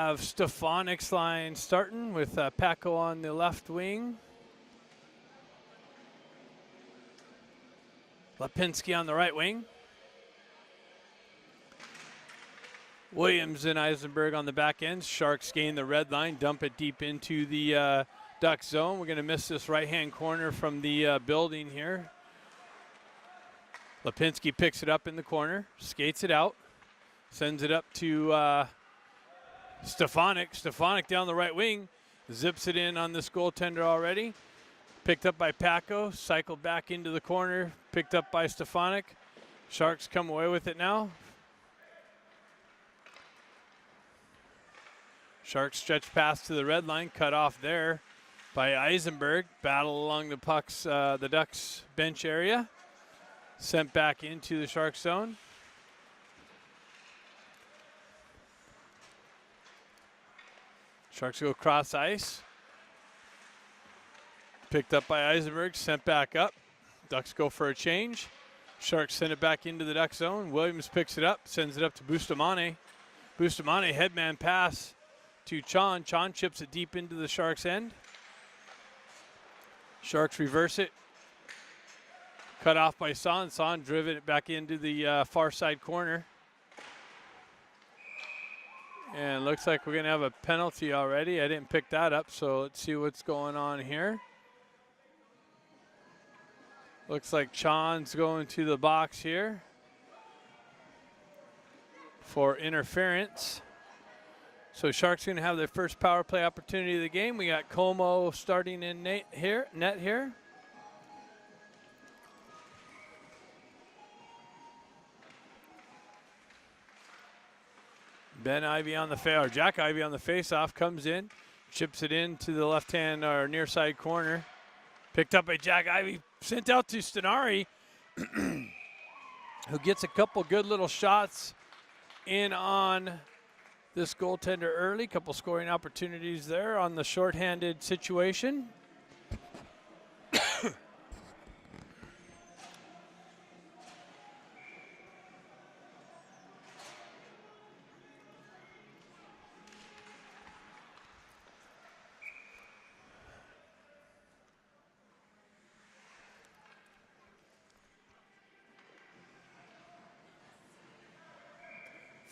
have Stefanik's line starting with Paco on the left wing. Lipinski on the right wing. Williams and Eisenberg on the back end. Sharks gain the red line, dump it deep into the Duck zone. We're going to miss this right-hand corner from the building here. Lipinski picks it up in the corner, skates it out, sends it up to Stefanik. Stefanik down the right wing, zips it in on this goaltender already. Picked up by Paco, cycled back into the corner, picked up by Stefanik. Sharks come away with it now. Sharks stretch pass to the red line, cut off there by Eisenberg. Battle along the pucks, the Ducks bench area. Sent back into the Sharks zone. Sharks go cross ice. Picked up by Eisenberg, sent back up. Ducks go for a change. Sharks send it back into the Duck zone. Williams picks it up, sends it up to Bustamante. Bustamante, headman pass to Chon. Chon chips it deep into the Sharks' end. Sharks reverse it. Cut off by Son. Son driven it back into the far side corner. And looks like we're going to have a penalty already. I didn't pick that up, so let's see what's going on here. Looks like Chon's going to the box here for interference. So Sharks going to have their first power play opportunity of the game. We got Como starting in net here. Ben Ivy on the or Jack Ivy on the face-off, comes in, chips it into the left-hand or near side corner. Picked up by Jack Ivy, sent out to Stenari, who gets a couple good little shots in on this goaltender early. Couple scoring opportunities there on the shorthanded situation.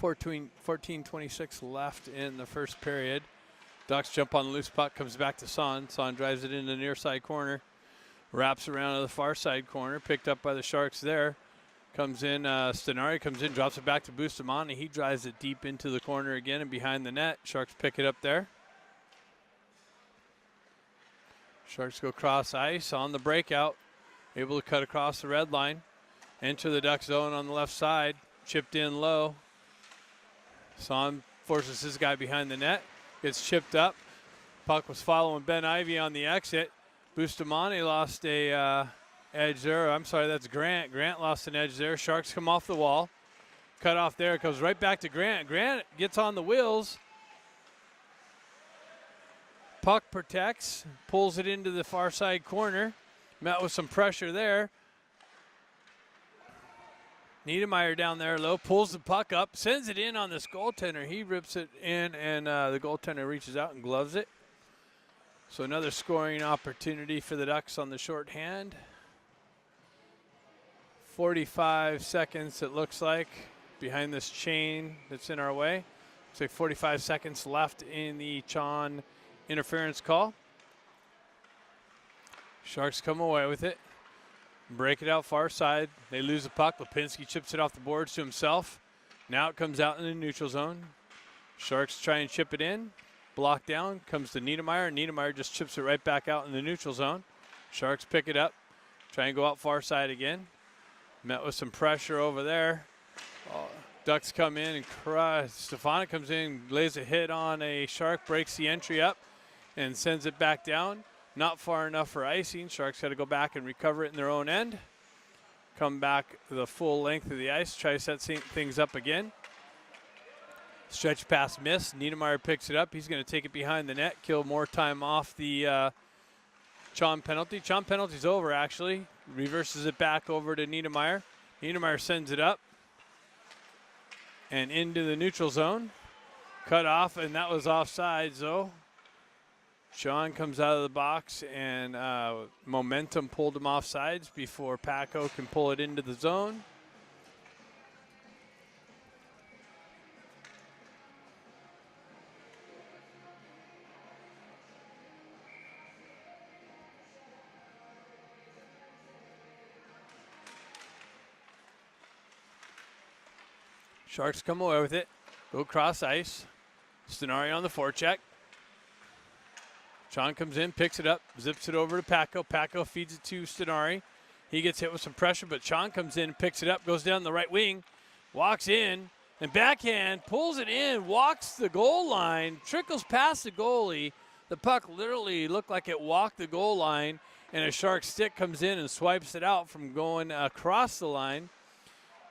14:26 left in the first period. Ducks jump on the loose puck, comes back to Son. Son drives it into the near side corner, wraps around to the far side corner, picked up by the Sharks there. Comes in, Stenari comes in, drops it back to Bustamante. He drives it deep into the corner again and behind the net. Sharks pick it up there. Sharks go cross ice on the breakout, able to cut across the red line, enter the Duck zone on the left side, chipped in low. Son forces his guy behind the net, gets chipped up. Puck was following Ben Ivy on the exit. Bustamante lost a edge there. I'm sorry, that's Grant. Grant lost an edge there. Sharks come off the wall. Cut off there. It comes right back to Grant. Grant gets on the wheels. Puck protects, pulls it into the far side corner. Met with some pressure there. Niedermeyer down there low, pulls the puck up, sends it in on this goaltender. He rips it in, and the goaltender reaches out and gloves it. So another scoring opportunity for the Ducks on the shorthand. 45 seconds, it looks like, behind this chain that's in our way. Looks like 45 seconds left in the Chon interference call. Sharks come away with it. Break it out far side. They lose the puck. Lipinski chips it off the boards to himself. Now it comes out in the neutral zone. Sharks try and chip it in. Blocked down. Comes to Niedermeyer. Niedermeyer just chips it right back out in the neutral zone. Sharks pick it up. Try and go out far side again. Met with some pressure over there. Ducks come in and crush. Stefanik comes in, lays a hit on a Shark, breaks the entry up, and sends it back down. Not far enough for icing. Sharks got to go back and recover it in their own end. Come back the full length of the ice. Try to set things up again. Stretch pass miss. Niedermeyer picks it up. He's going to take it behind the net. Kill more time off the Chon penalty. Chon penalty's over, actually. Reverses it back over to Niedermeyer. Niedermeyer sends it up and into the neutral zone. cut off, and that was offsides, though. Sean comes out of the box, and momentum pulled him off sides before Paco can pull it into the zone. Sharks come away with it. Go cross ice. Stenari on the forecheck. Sean comes in, picks it up, zips it over to Paco. Paco feeds it to Stenari. He gets hit with some pressure, but Sean comes in, picks it up, goes down the right wing, walks in, and backhand, pulls it in, walks the goal line, trickles past the goalie. The puck literally looked like it walked the goal line, and a Shark stick comes in and swipes it out from going across the line.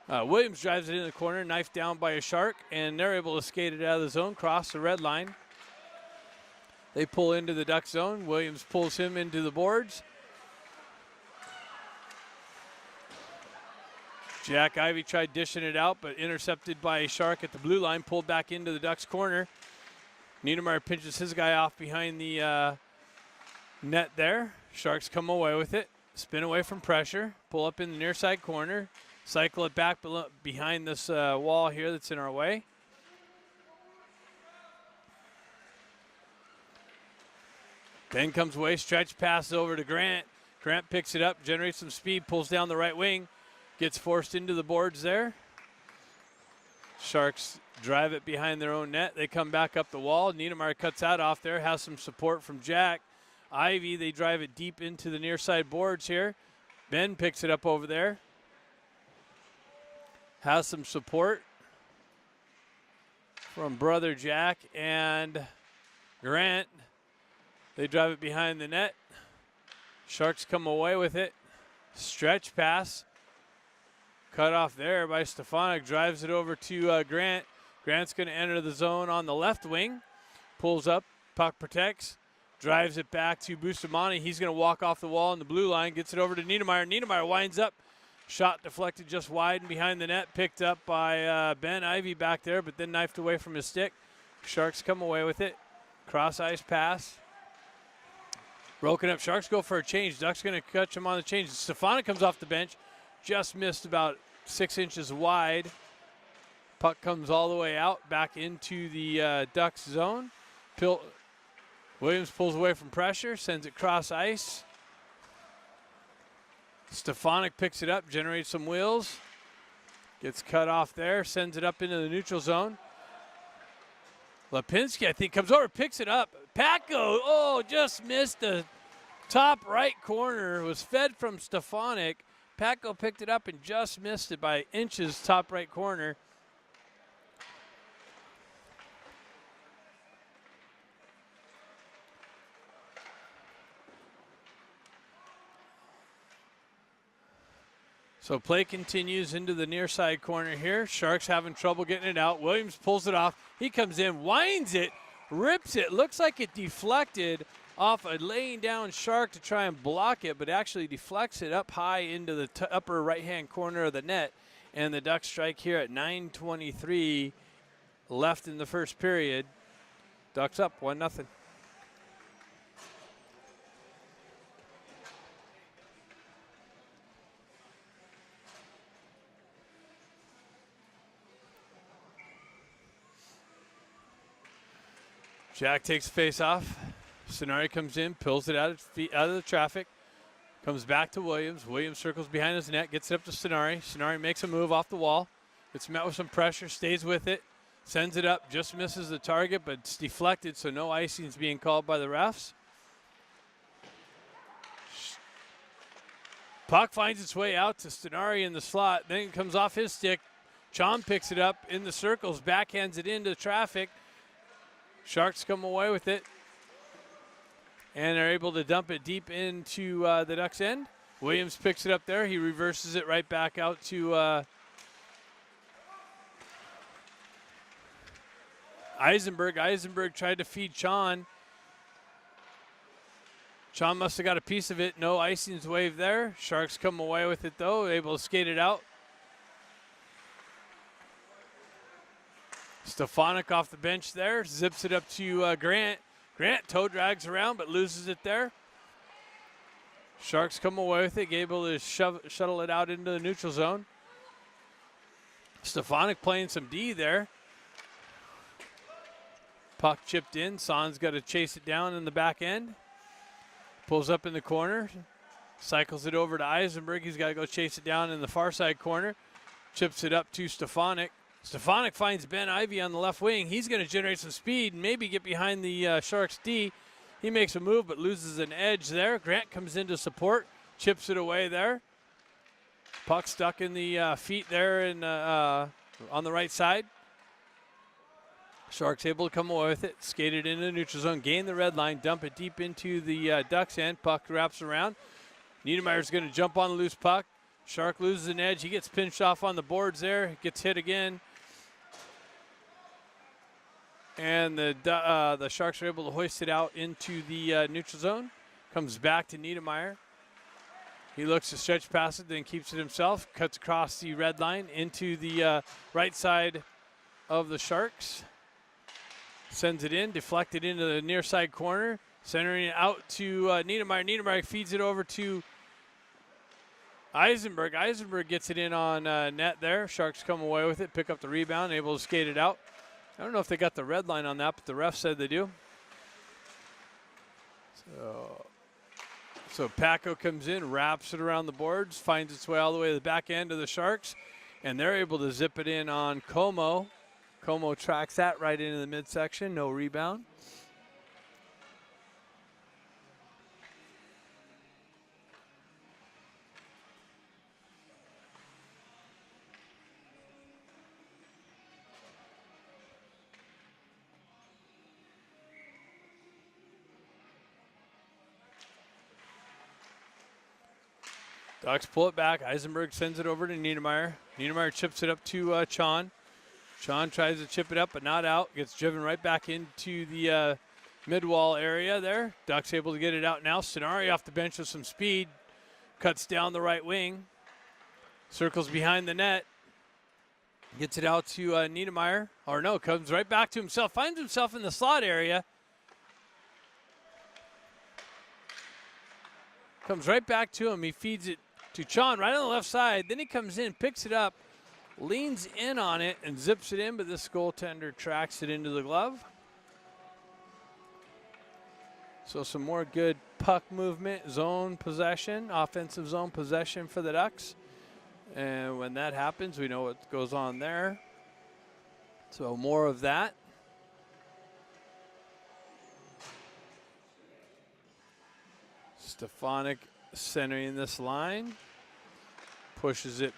Williams drives it in the corner, knifed down by a Shark, and they're able to skate it out of the zone, cross the red line. They pull into the Duck zone. Williams pulls him into the boards. Jack Ivey tried dishing it out, but intercepted by a Shark at the blue line, pulled back into the Ducks corner. Niedermeyer pinches his guy off behind the net there. Sharks come away with it, spin away from pressure, pull up in the near side corner, cycle it back behind this wall here that's in our way. Then comes away, stretch pass over to Grant. Grant picks it up, generates some speed, pulls down the right wing, gets forced into the boards there. Sharks drive it behind their own net. They come back up the wall. Niedermeyer cuts that off there, has some support from Jack. Ivy, they drive it deep into the near side boards here. Ben picks it up over there. Has some support from brother Jack and Grant. They drive it behind the net. Sharks come away with it. Stretch pass. Cut off there by Stefanik. Drives it over to Grant. Grant's going to enter the zone on the left wing. Pulls up. Puck protects. Drives it back to Bustamante. He's going to walk off the wall in the blue line. Gets it over to Niedermeyer. Niedermeyer winds up. Shot deflected just wide and behind the net. Picked up by Ben Ivy back there, but then knifed away from his stick. Sharks come away with it. Cross ice pass. Broken up. Sharks go for a change. Ducks going to catch him on the change. Stefanik comes off the bench. Just missed about 6 inches wide. Puck comes all the way out, back into the Ducks zone. Williams pulls away from pressure, sends it cross ice. Stefanik picks it up, generates some wheels. Gets cut off there, sends it up into the neutral zone. Lipinski, I think, comes over, picks it up. Paco, just missed the top right corner. Was fed from Stefanik. Paco picked it up and just missed it by inches, top right corner. So play continues into the near side corner here. Sharks having trouble getting it out. Williams pulls it off. He comes in, winds it, rips it. Looks like it deflected off a laying down Shark to try and block it, but actually deflects it up high into the upper right-hand corner of the net. And the Ducks strike here at 9:23 left in the first period. Ducks up 1-0. Jack takes face off. Stenari comes in, pulls it out of the traffic. Comes back to Williams. Williams circles behind his net, gets it up to Stenari. Stenari makes a move off the wall. Gets met with some pressure, stays with it. Sends it up, just misses the target, but it's deflected, so no icing is being called by the refs. Puck finds its way out to Stenari in the slot. Then it comes off his stick. Chom picks it up in the circles, backhands it into traffic. Sharks come away with it and are able to dump it deep into the Ducks' end. Williams picks it up there. He reverses it right back out to Eisenberg. Eisenberg tried to feed Chon. Chon must have got a piece of it. No icing's waved there. Sharks come away with it, though, able to skate it out. Stefanik off the bench there, zips it up to Grant. Grant toe drags around but loses it there. Sharks come away with it, able to shuttle it out into the neutral zone. Stefanik playing some D there. Puck chipped in. Son's got to chase it down in the back end. Pulls up in the corner. Cycles it over to Eisenberg. He's got to go chase it down in the far side corner. Chips it up to Stefanik. Stefanik finds Ben Ivy on the left wing. He's going to generate some speed and maybe get behind the Sharks D. He makes a move but loses an edge there. Grant comes in to support. Chips it away there. Puck stuck in the feet there and on the right side. Sharks able to come away with it. Skate it into the neutral zone. Gain the red line. Dump it deep into the Ducks end. Puck wraps around. Niedermayer's going to jump on the loose puck. Shark loses an edge. He gets pinched off on the boards there. Gets hit again. And the Sharks are able to hoist it out into the neutral zone. Comes back to Niedermayer. He looks to stretch past it, then keeps it himself. Cuts across the red line into the right side of the Sharks. Sends it in, deflected into the near side corner. Centering it out to Niedermayer. Niedermayer feeds it over to Eisenberg. Eisenberg gets it in on net there. Sharks come away with it, pick up the rebound, able to skate it out. I don't know if they got the red line on that, but the ref said they do. So Paco comes in, wraps it around the boards, finds its way all the way to the back end of the Sharks, and they're able to zip it in on Como. Como tracks that right into the midsection, no rebound. Ducks pull it back. Eisenberg sends it over to Niedermayer. Niedermayer chips it up to Chon. Chon tries to chip it up, but not out. Gets driven right back into the mid-wall area there. Ducks able to get it out now. Stenari off the bench with some speed. Cuts down the right wing. Circles behind the net. Gets it out to Niedermayer. Or no, comes right back to himself. Finds himself in the slot area. Comes right back to him. He feeds it to Chon right on the left side. Then he comes in, picks it up, leans in on it, and zips it in, but this goaltender tracks it into the glove. So some more good puck movement, zone possession, offensive zone possession for the Ducks. And when that happens, we know what goes on there. So more of that. Stefanik centering this line. Pushes it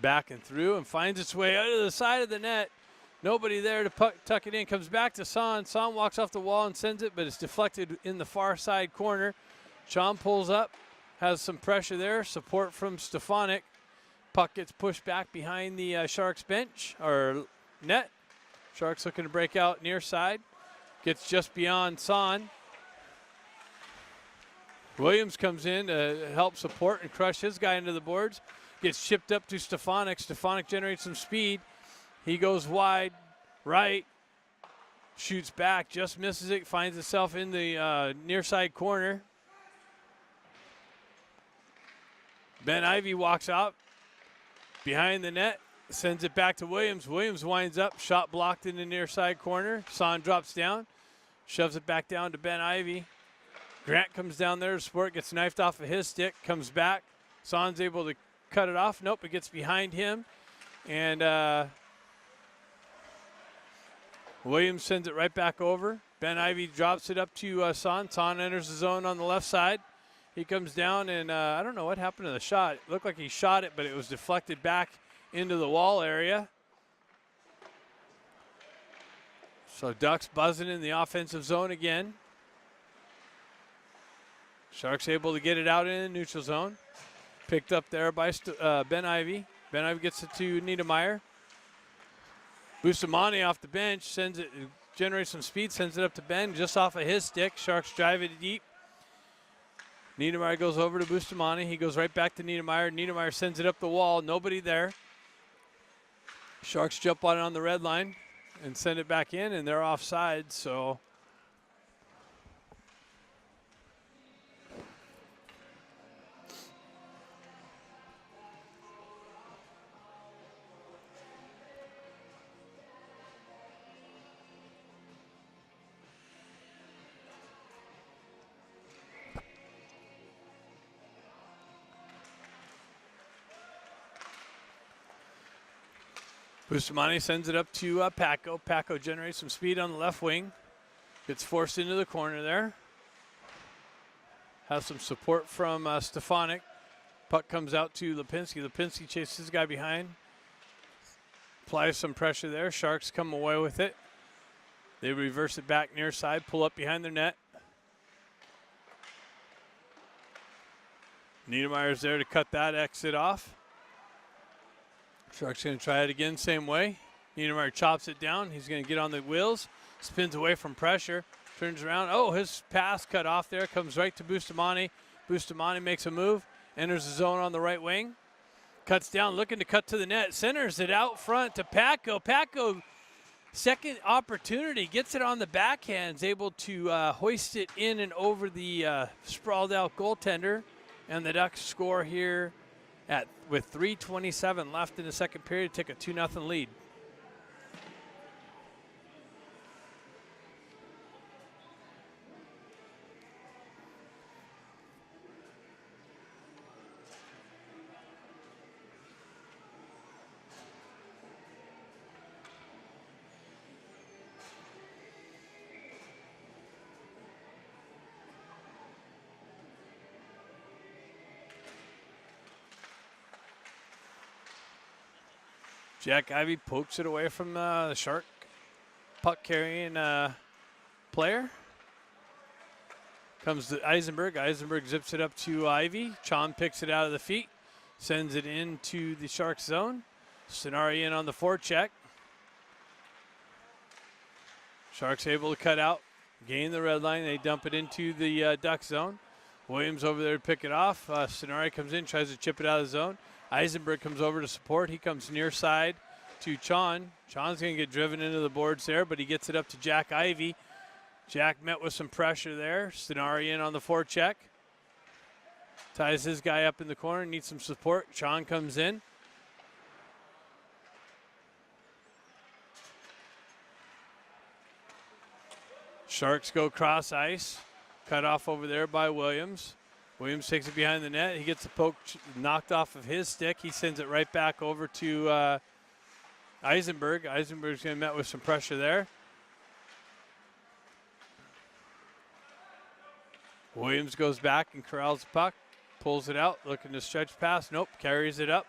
back and through and finds its way out of the side of the net. Nobody there to tuck it in. Comes back to Son. Son walks off the wall and sends it, but it's deflected in the far side corner. Chon pulls up, has some pressure there. Support from Stefanik. Puck gets pushed back behind the Sharks bench or net. Sharks looking to break out near side. Gets just beyond Son. Williams comes in to help support and crush his guy into the boards. Gets chipped up to Stefanik. Stefanik generates some speed. He goes wide, right, shoots back, just misses it, finds itself in the near side corner. Ben Ivy walks out behind the net, sends it back to Williams. Williams winds up, shot blocked in the near side corner. Son drops down, shoves it back down to Ben Ivy. Grant comes down there to support, gets knifed off of his stick, comes back. Son's able to cut it off. Nope, it gets behind him. And Williams sends it right back over. Ben Ivy drops it up to Son. Son enters the zone on the left side. He comes down, and I don't know what happened to the shot. It looked like he shot it, but it was deflected back into the wall area. So Ducks buzzing in the offensive zone again. Sharks able to get it out in the neutral zone. Picked up there by Ben Ivy. Ben Ivy gets it to Niedermayer. Bustamante off the bench, sends it, generates some speed, sends it up to Ben just off of his stick. Sharks drive it deep. Niedermayer goes over to Bustamante. He goes right back to Niedermayer. Niedermayer sends it up the wall. Nobody there. Sharks jump on it on the red line. and send it back in, and they're offside, so Bustamante sends it up to Paco. Paco generates some speed on the left wing. Gets forced into the corner there. Has some support from Stefanik. Puck comes out to Lipinski. Lipinski chases his guy behind. Applies some pressure there. Sharks come away with it. They reverse it back near side, pull up behind their net. Niedermeyer's there to cut that exit off. Sharks going to try it again, same way. Niedermeyer chops it down. He's going to get on the wheels, spins away from pressure, turns around. Oh, his pass cut off there, comes right to Bustamante. Bustamante makes a move, enters the zone on the right wing, cuts down, looking to cut to the net, centers it out front to Paco. Paco, second opportunity, gets it on the backhand, is able to hoist it in and over the sprawled out goaltender, and the Ducks score here with 3:27 left in the second period, take a 2-0 lead. Jack Ivey pokes it away from the Shark puck carrying player. Comes to Eisenberg. Eisenberg zips it up to Ivey. Chon picks it out of the feet, sends it into the Shark zone. Stenari in on the forecheck. Sharks able to cut out, gain the red line. They dump it into the Duck zone. Williams over there to pick it off. Stenari comes in, tries to chip it out of the zone. Eisenberg comes over to support. He comes near side to Chon. Chon's going to get driven into the boards there, but he gets it up to Jack Ivey. Jack met with some pressure there. Stenari in on the forecheck. Ties his guy up in the corner, needs some support. Chon comes in. Sharks go cross ice. Cut off over there by Williams. Williams takes it behind the net. He gets the poke knocked off of his stick. He sends it right back over to Eisenberg. Eisenberg's going to met with some pressure there. Williams goes back and corrals the puck, pulls it out, looking to stretch pass. Nope, carries it up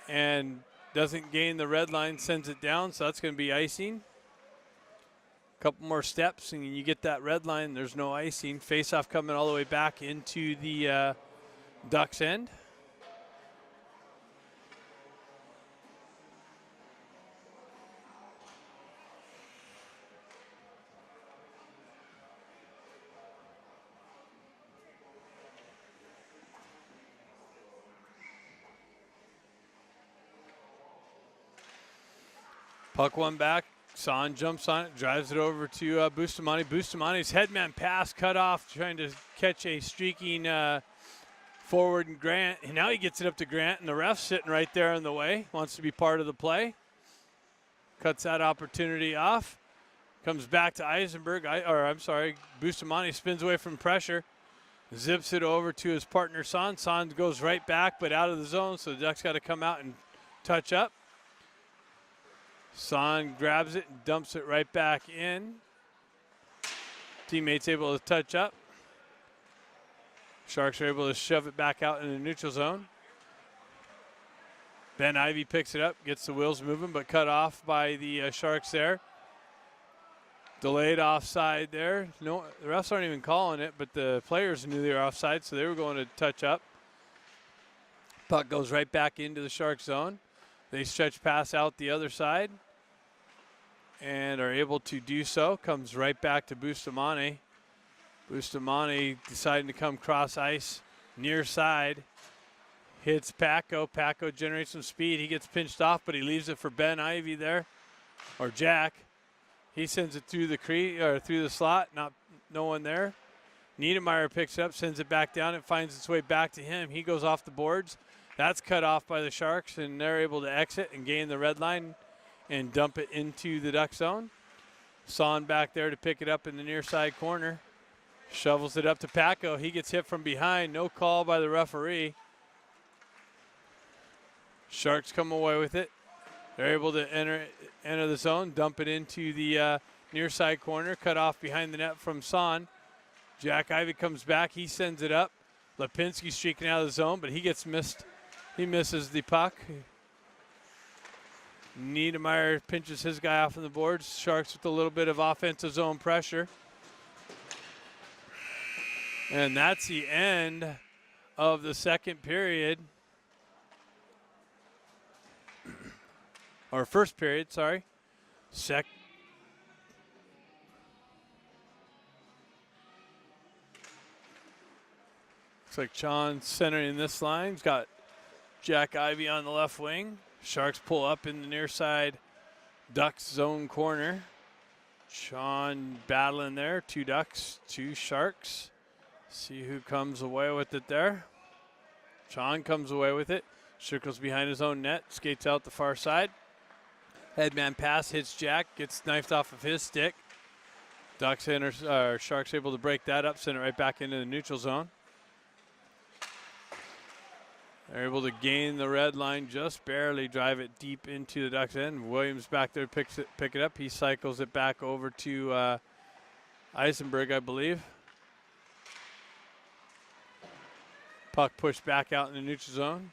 and doesn't gain the red line, sends it down, so that's going to be icing. Couple more steps and you get that red line. There's no icing. Face-off coming all the way back into the Ducks end. Puck one back. Son jumps on it, drives it over to Bustamante. Bustamante's headman pass cut off, trying to catch a streaking forward in Grant. And now he gets it up to Grant, and the ref's sitting right there in the way, wants to be part of the play. Cuts that opportunity off. Comes back to Eisenberg, Bustamante spins away from pressure. Zips it over to his partner, Son. Son goes right back, but out of the zone, so the Ducks got to come out and touch up. Son grabs it and dumps it right back in. Teammates able to touch up. Sharks are able to shove it back out in the neutral zone. Ben Ivey picks it up, gets the wheels moving, but cut off by the Sharks there. Delayed offside there. No, the refs aren't even calling it, but the players knew they were offside, so they were going to touch up. Puck goes right back into the Shark zone. They stretch pass out the other side and are able to do so. Comes right back to Bustamante. Bustamante deciding to come cross ice near side. Hits Paco. Paco generates some speed. He gets pinched off, but he leaves it for Ben Ivey there. or Jack. He sends it through the slot, no one there. Niedermeyer picks it up, sends it back down, and finds its way back to him. He goes off the boards. That's cut off by the Sharks, and they're able to exit and gain the red line and dump it into the Duck zone. Son back there to pick it up in the near side corner. Shovels it up to Paco. He gets hit from behind. No call by the referee. Sharks come away with it. They're able to enter the zone, dump it into the near side corner, cut off behind the net from Son. Jack Ivey comes back. He sends it up. Lipinski streaking out of the zone, but he gets missed. He misses the puck. Niedermeyer pinches his guy off on the boards. Sharks with a little bit of offensive zone pressure. And that's the end of the second period. Or first period, sorry. Looks like Sean centering this line. He's got Jack Ivey on the left wing. Sharks pull up in the near side Ducks zone corner. Sean battling there. 2 Ducks, 2 Sharks. See who comes away with it there. Sean comes away with it. Circles behind his own net. Skates out the far side. Headman pass hits Jack. Gets knifed off of his stick. Sharks able to break that up. Send it right back into the neutral zone. They're able to gain the red line, just barely drive it deep into the Ducks end. Williams back there pick it up. He cycles it back over to Eisenberg, I believe. Puck pushed back out in the neutral zone.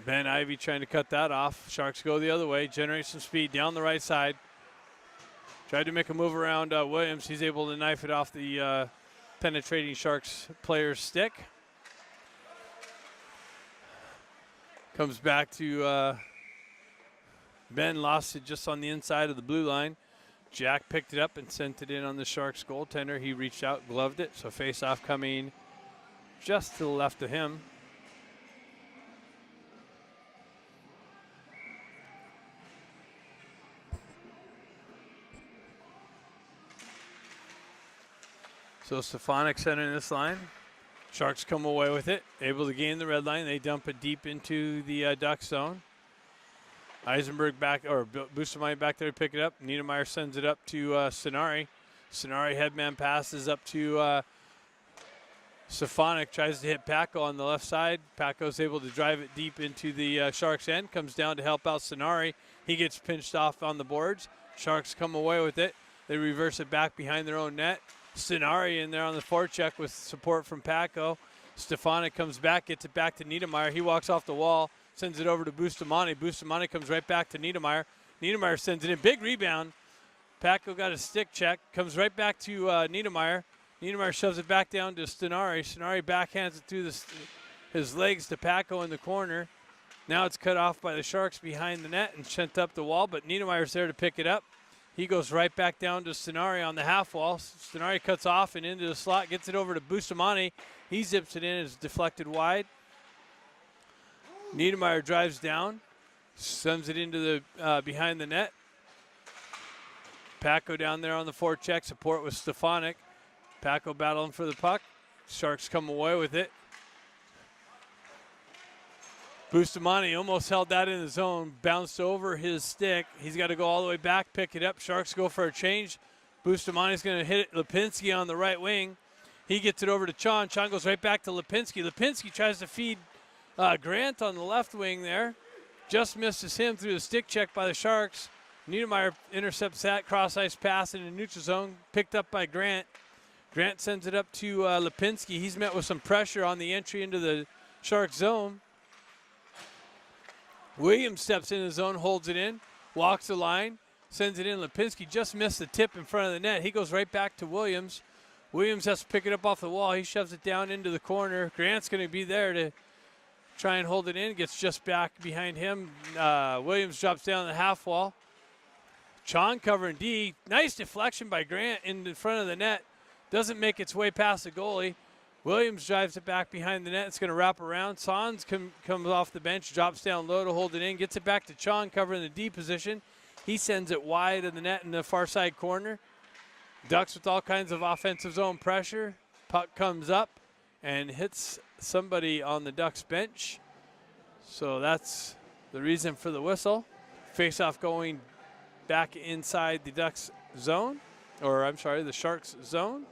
Ben Ivey trying to cut that off. Sharks go the other way, generate some speed down the right side. Tried to make a move around Williams. He's able to knife it off the penetrating Sharks player's stick. Comes back to Ben, lost it just on the inside of the blue line. Jack picked it up and sent it in on the Sharks goaltender. He reached out, gloved it, so face-off coming just to the left of him. So Stefanik centering this line. Sharks come away with it, able to gain the red line. They dump it deep into the Duck zone. Eisenberg Bustamante back there to pick it up. Niedermeyer sends it up to Sonari. Sonari headman passes up to Stefanik, tries to hit Paco on the left side. Paco's able to drive it deep into the Sharks end, comes down to help out Sonari. He gets pinched off on the boards. Sharks come away with it. They reverse it back behind their own net. Sonari in there on the forecheck with support from Paco. Stefanik comes back, gets it back to Niedermeyer. He walks off the wall, sends it over to Bustamante. Bustamante comes right back to Niedermeyer. Niedermeyer sends it in. Big rebound. Paco got a stick check, comes right back to Niedermeyer. Niedermeyer shoves it back down to Stenari. Stenari backhands it through his legs to Paco in the corner. Now it's cut off by the Sharks behind the net and sent up the wall, but Niedermeyer's there to pick it up. He goes right back down to Stenari on the half wall. Stenari cuts off and into the slot, gets it over to Bustamante. He zips it in, it's deflected wide. Niedermeyer drives down, sends it into the behind the net. Paco down there on the forecheck, support with Stefanik. Paco battling for the puck. Sharks come away with it. Bustamante almost held that in the zone, bounced over his stick. He's got to go all the way back, pick it up. Sharks go for a change. Bustamante's going to hit it. Lipinski on the right wing. He gets it over to Chon. Chon goes right back to Lipinski. Lipinski tries to feed Grant on the left wing there. Just misses him through the stick check by the Sharks. Niedermeyer intercepts that cross-ice pass in the neutral zone, picked up by Grant. Grant sends it up to Lipinski. He's met with some pressure on the entry into the Sharks zone. Williams steps in the zone, holds it in, walks the line, sends it in. Lipinski just missed the tip in front of the net. He goes right back to Williams. Williams has to pick it up off the wall. He shoves it down into the corner. Grant's going to be there to try and hold it in. Gets just back behind him. Williams drops down the half wall. Chon covering D. Nice deflection by Grant in front of the net. Doesn't make its way past the goalie. Williams drives it back behind the net. It's going to wrap around. Sans comes off the bench, drops down low to hold it in, gets it back to Chon covering the D position. He sends it wide of the net in the far side corner. Ducks with all kinds of offensive zone pressure. Puck comes up and hits somebody on the Ducks bench. So that's the reason for the whistle. Face-off going back inside the Ducks zone, or I'm sorry, the Sharks zone.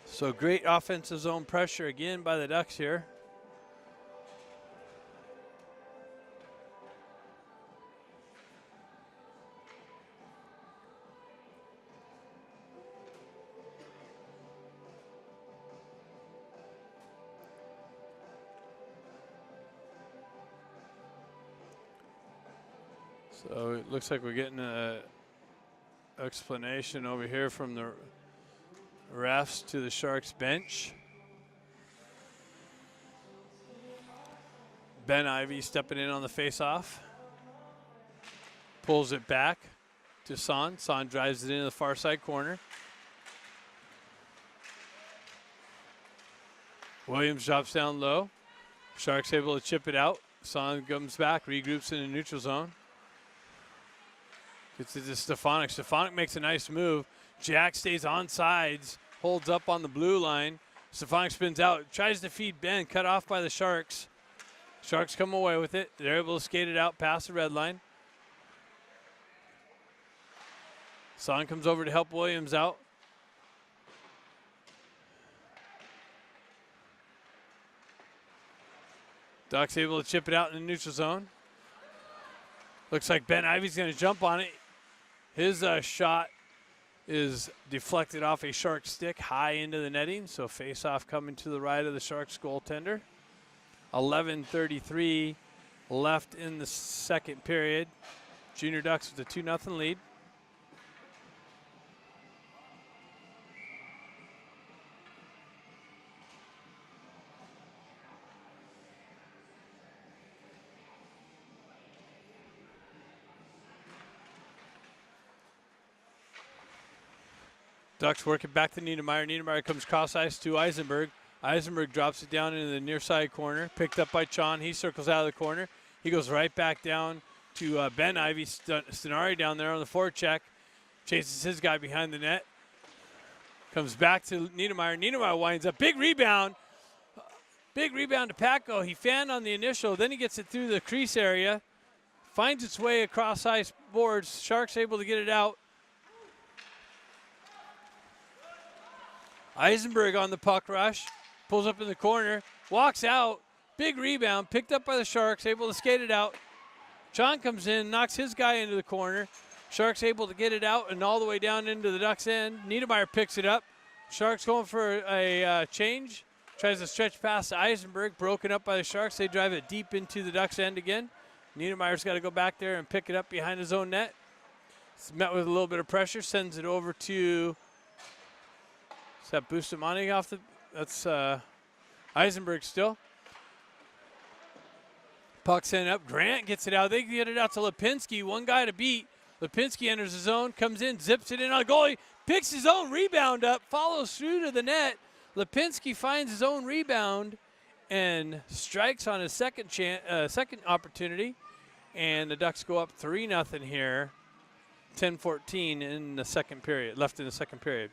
So great offensive zone pressure again by the Ducks here. So it looks like we're getting an explanation over here from the refs to the Sharks bench. Ben Ivy stepping in on the face-off. Pulls it back to Son. Son drives it into the far side corner. Williams drops down low. Sharks able to chip it out. Son comes back, regroups in the neutral zone. Gets it to Stefanik. Stefanik makes a nice move. Jack stays on sides, holds up on the blue line. Stefanik spins out, tries to feed Ben, cut off by the Sharks. Sharks come away with it. They're able to skate it out past the red line. Son comes over to help Williams out. Ducks able to chip it out in the neutral zone. Looks like Ben Ivy's going to jump on it. His shot is deflected off a Shark stick high into the netting, so face-off coming to the right of the Sharks goaltender. 11:33 left in the second period. Junior Ducks with a 2-0 lead. Ducks work it back to Niedermeyer. Niedermeyer comes cross ice to Eisenberg. Eisenberg drops it down into the near side corner. Picked up by Chon. He circles out of the corner. He goes right back down to Ben Ivy. Stenari down there on the forecheck. Chases his guy behind the net. Comes back to Niedermeyer. Niedermeyer winds up. Big rebound. Big rebound to Paco. He fanned on the initial. Then he gets it through the crease area. Finds its way across ice boards. Sharks able to get it out. Eisenberg on the puck rush, pulls up in the corner, walks out, big rebound, picked up by the Sharks, able to skate it out. John comes in, knocks his guy into the corner. Sharks able to get it out and all the way down into the Ducks' end. Niedermeyer picks it up. Sharks going for a change, tries to stretch past Eisenberg, broken up by the Sharks. They drive it deep into the Ducks' end again. Niedermeyer's got to go back there and pick it up behind his own net. It's met with a little bit of pressure, sends it over to... Is that Bustamante off the? That's Eisenberg still. Puck sent up. Grant gets it out. They get it out to Lipinski. One guy to beat. Lipinski enters the zone, comes in, zips it in on a goalie, picks his own rebound up, follows through to the net. Lipinski finds his own rebound and strikes on his second opportunity. And the Ducks go up 3-0 here. 10-14 in the second period. Left in the second period.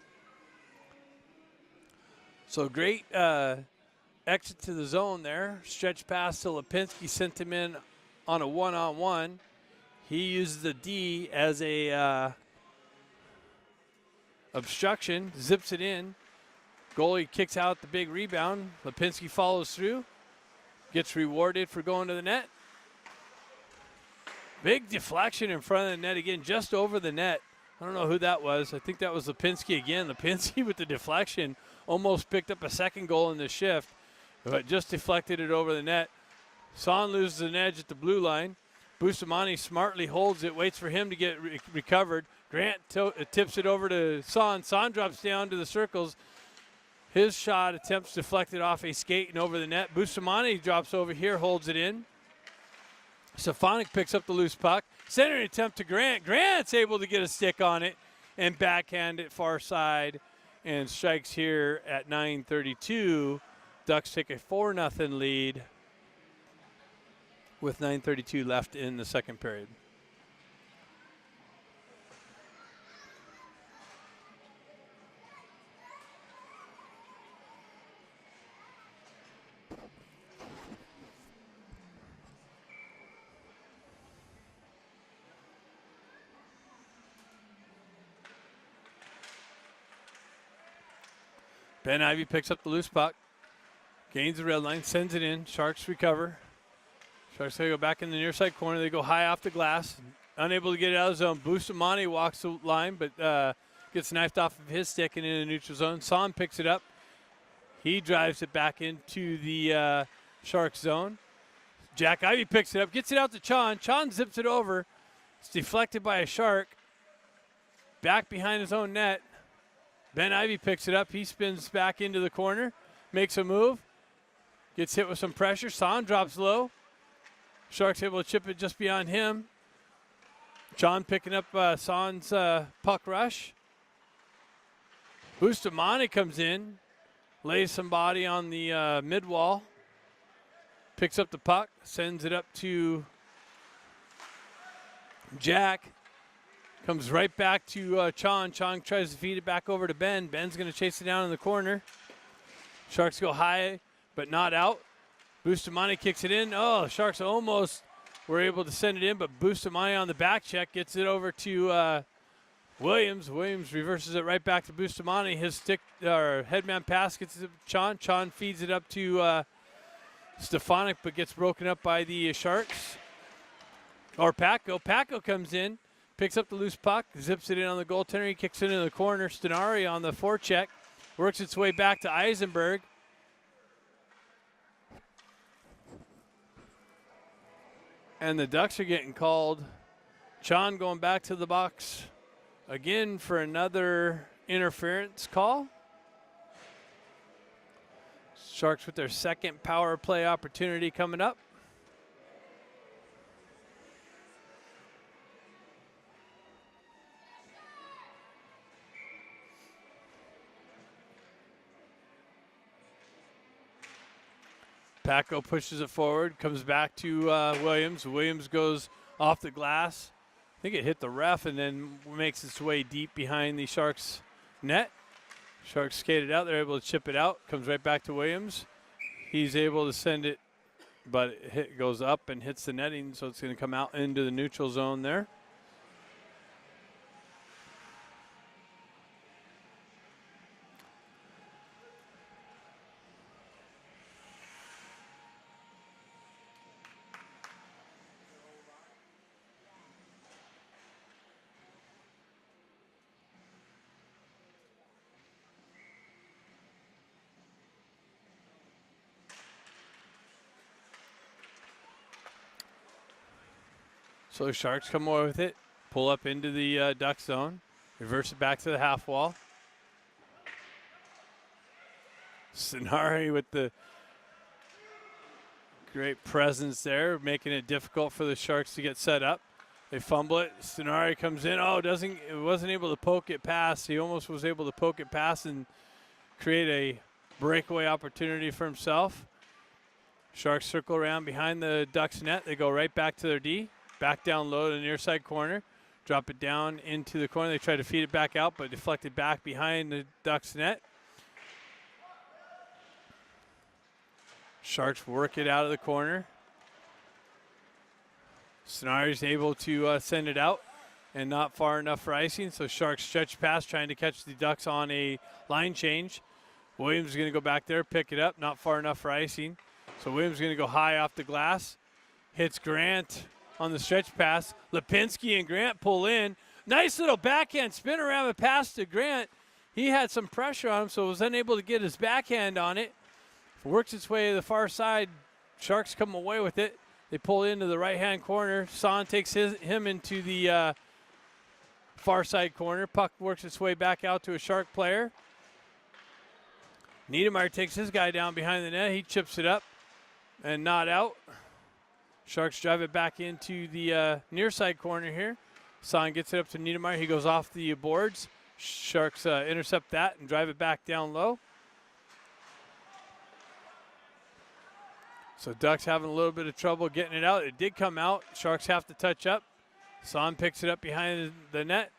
So great exit to the zone there. Stretch pass to Lipinski, sent him in on a one-on-one. He uses the D as a obstruction, zips it in. Goalie kicks out the big rebound. Lipinski follows through, gets rewarded for going to the net. Big deflection in front of the net again, just over the net. I don't know who that was. I think that was Lipinski again. Lipinski with the deflection. Almost picked up a second goal in the shift, but just deflected it over the net. Son loses an edge at the blue line. Bustamante smartly holds it, waits for him to get recovered. Grant tips it over to Son. Son drops down to the circles. His shot attempts deflected off a skate and over the net. Bustamante drops over here, holds it in. Stefanik picks up the loose puck. Centering attempt to Grant. Grant's able to get a stick on it and backhand it far side. And strikes here at 9:32. Ducks take a 4-0 lead with 9:32 left in the second period. Ben Ivy picks up the loose puck. Gains the red line, sends it in. Sharks recover. Sharks going to go back in the near side corner. They go high off the glass. Unable to get it out of the zone. Bustamante walks the line, but gets knifed off of his stick and in the neutral zone. Son picks it up. He drives it back into the Sharks zone. Jack Ivy picks it up, gets it out to Chon. Chon zips it over. It's deflected by a Shark. Back behind his own net. Ben Ivy picks it up. He spins back into the corner, makes a move, gets hit with some pressure. Son drops low. Sharks able to chip it just beyond him. Chon picking up Son's puck rush. Bustamante comes in, lays somebody on the mid wall, picks up the puck, sends it up to Jack. Comes right back to Chon. Chon tries to feed it back over to Ben. Ben's going to chase it down in the corner. Sharks go high, but not out. Bustamante kicks it in. Oh, Sharks almost were able to send it in, but Bustamante on the back check gets it over to Williams. Williams reverses it right back to Bustamante. His stick or headman pass gets it to Chon. Chon feeds it up to Stefanik, but gets broken up by the Sharks. Or Paco. Paco comes in. Picks up the loose puck, zips it in on the goaltender. He kicks it into the corner. Stenari on the forecheck. Works its way back to Eisenberg. And the Ducks are getting called. Chon going back to the box again for another interference call. Sharks with their second power play opportunity coming up. Paco pushes it forward, comes back to Williams. Williams goes off the glass. I think it hit the ref and then makes its way deep behind the Sharks' net. Sharks skated out. They're able to chip it out. Comes right back to Williams. He's able to send it, but it goes up and hits the netting, so it's going to come out into the neutral zone there. So the Sharks come away with it, pull up into the Duck zone, reverse it back to the half wall. Stenari with the great presence there, making it difficult for the Sharks to get set up. They fumble it. Stenari comes in. Oh, wasn't able to poke it past. He almost was able to poke it past and create a breakaway opportunity for himself. Sharks circle around behind the Ducks net. They go right back to their D. Back down low to the near side corner. Drop it down into the corner. They try to feed it back out, but deflected back behind the Ducks net. Sharks work it out of the corner. Stenari's able to send it out and not far enough for icing. So Sharks stretch pass trying to catch the Ducks on a line change. Williams is going to go back there, pick it up, not far enough for icing. So Williams is going to go high off the glass. Hits Grant on the stretch pass. Lipinski and Grant pull in. Nice little backhand spin around the pass to Grant. He had some pressure on him, so was unable to get his backhand on it. Works its way to the far side. Sharks come away with it. They pull into the right-hand corner. Son takes him into the far side corner. Puck works its way back out to a Shark player. Niedermeyer takes his guy down behind the net. He chips it up and not out. Sharks drive it back into the near side corner here. Son gets it up to Niedermeyer. He goes off the boards. Sharks intercept that and drive it back down low. So Ducks having a little bit of trouble getting it out. It did come out. Sharks have to touch up. Son picks it up behind the net.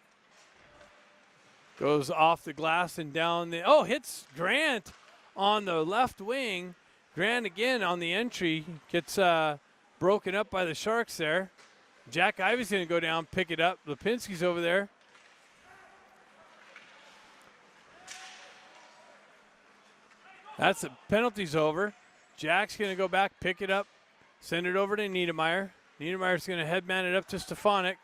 Goes off the glass and down the, hits Grant on the left wing. Grant again on the entry gets broken up by the Sharks there. Jack Ivy's going to go down, pick it up. Lipinski's over there. That's the penalty's over. Jack's going to go back, pick it up, send it over to Niedermeyer. Niedermeyer's going to headman it up to Stefanik.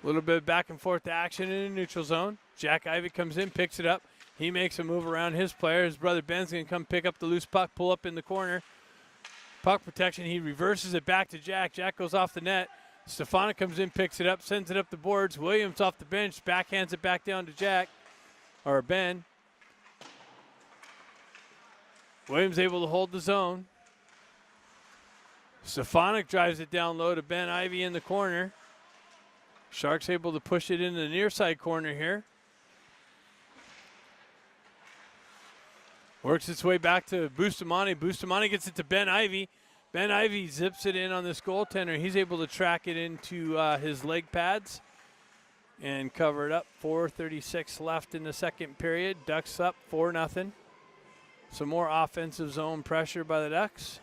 A little bit of back and forth action in the neutral zone. Jack Ivey comes in, picks it up. He makes a move around his player. His brother Ben's going to come pick up the loose puck, pull up in the corner. Puck protection. He reverses it back to Jack. Jack goes off the net. Stefanik comes in, picks it up, sends it up the boards. Williams off the bench, backhands it back down to Jack, or Ben. Williams able to hold the zone. Stefanik drives it down low to Ben Ivey in the corner. Sharks able to push it into the near side corner here. Works its way back to Bustamante. Bustamante gets it to Ben Ivey. Ben Ivey zips it in on this goaltender. He's able to track it into his leg pads and cover it up. 4:36 left in the second period. Ducks up 4-0. Some more offensive zone pressure by the Ducks.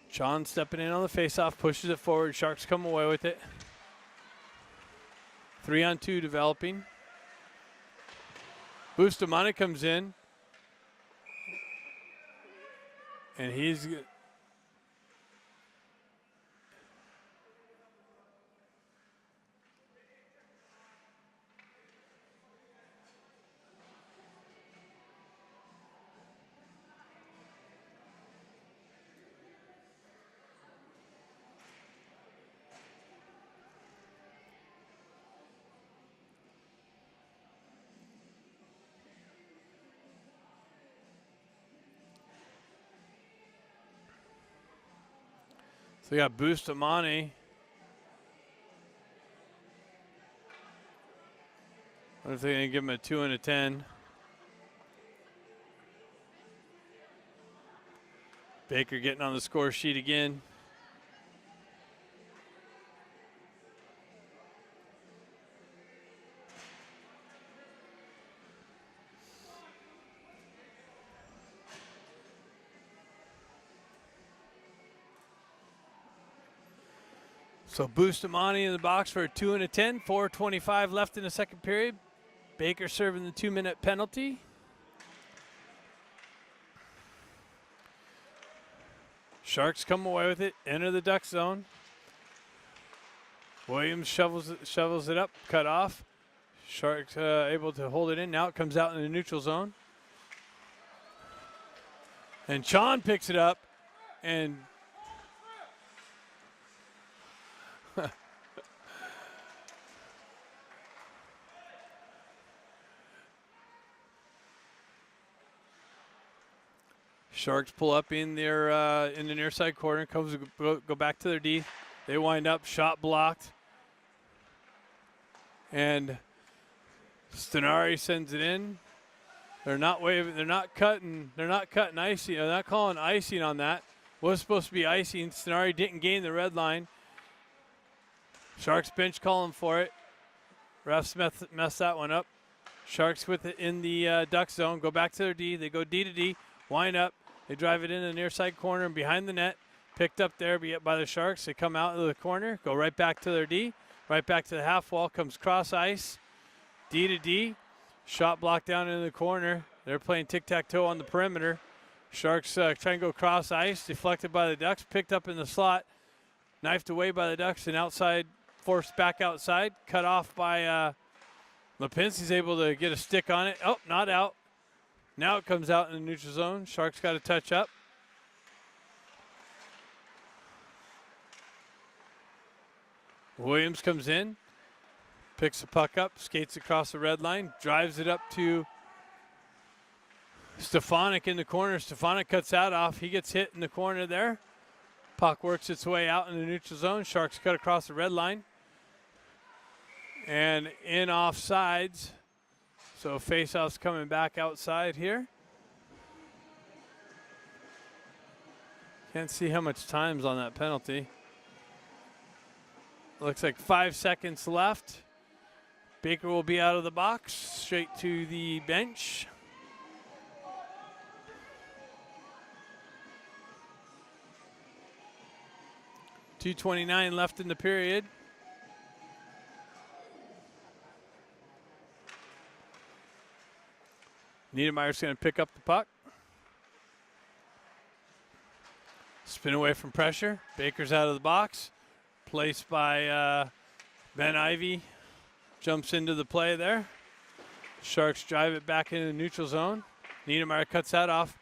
Sean stepping in on the faceoff, pushes it forward. Sharks come away with it. 3-on-2 developing. Bustamante comes in. And he's we got Bustamante. What if they're going to give him a 2 and a 10? Baker getting on the score sheet again. So Bustamante in the box for a 2 and a 10. 4:25 left in the second period. Baker serving the 2-minute penalty. Sharks come away with it. Enter the Duck zone. Williams shovels it up, cut off. Sharks able to hold it in. Now it comes out in the neutral zone. And Sean picks it up and Sharks pull up in their in the near side corner. Comes go back to their D. They wind up, shot blocked, and Stenari sends it in. They're not waving. They're not cutting. They're not cutting icing. They're not calling icing on that. Was supposed to be icing. Stenari didn't gain the red line. Sharks bench calling for it. Refs messed that one up. Sharks with it in the Duck zone. Go back to their D. They go D to D. Wind up. They drive it in the near side corner and behind the net. Picked up there by the Sharks. They come out of the corner. Go right back to their D. Right back to the half wall. Comes cross ice. D to D. Shot blocked down in the corner. They're playing tic-tac-toe on the perimeter. Sharks try and go cross ice. Deflected by the Ducks. Picked up in the slot. Knifed away by the Ducks and outside. Forced back outside. Cut off by Lipinski's able to get a stick on it. Oh, not out. Now it comes out in the neutral zone. Sharks got to touch up. Williams comes in, picks the puck up, skates across the red line, drives it up to Stefanik in the corner. Stefanik cuts that off. He gets hit in the corner there. Puck works its way out in the neutral zone. Sharks cut across the red line. And in offsides. So faceoff's coming back outside here. Can't see how much time's on that penalty. Looks like 5 seconds left. Baker will be out of the box, straight to the bench. .229 left in the period. Niedermeyer's going to pick up the puck. Spin away from pressure. Baker's out of the box. Placed by Ben Ivy. Jumps into the play there. Sharks drive it back into the neutral zone. Niedermeyer cuts that off.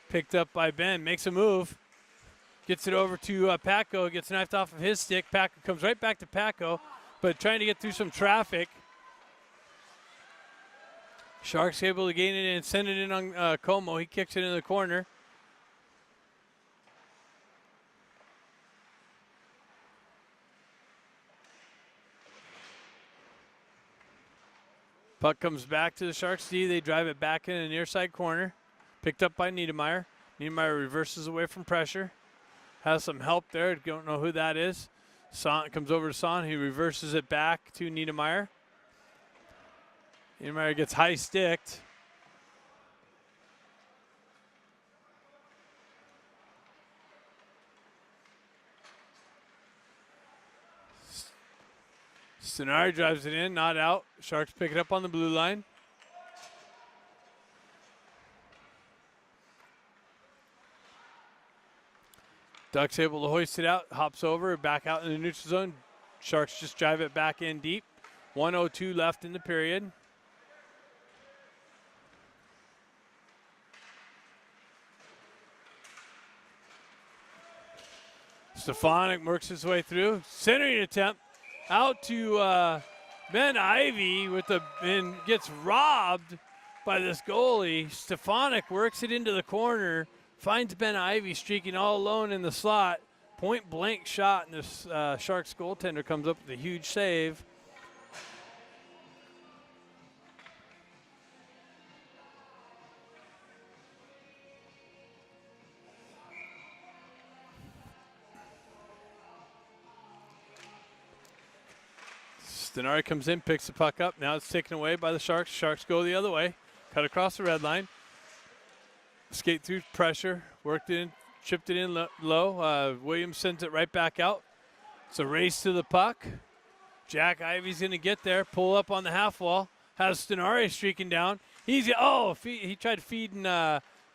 Picked up by Ben. Makes a move. Gets it over to Paco. Gets knifed off of his stick. Paco comes right back to Paco, but trying to get through some traffic. Sharks able to gain it and send it in on Como. He kicks it in the corner. Puck comes back to the Sharks D. They drive it back in the near side corner. Picked up by Niedermeyer. Niedermeyer reverses away from pressure. Has some help there. Don't know who that is. Son comes over to Son. He reverses it back to Niedermeyer. Niedermeyer gets high sticked. Stenari drives it in, not out. Sharks pick it up on the blue line. Ducks able to hoist it out, hops over, back out in the neutral zone. Sharks just drive it back in deep. 1:02 left in the period. Stefanik works his way through. Centering attempt out to Ben Ivy and gets robbed by this goalie. Stefanik works it into the corner. Finds Ben Ivy streaking all alone in the slot. Point blank shot, and this Sharks goaltender comes up with a huge save. Stenari comes in, picks the puck up. Now it's taken away by the Sharks. Sharks go the other way. Cut across the red line. Skate through pressure, worked in, chipped it in low. Williams sends it right back out. It's a race to the puck. Jack Ivy's going to get there, pull up on the half wall. Has Stenari streaking down. He tried feeding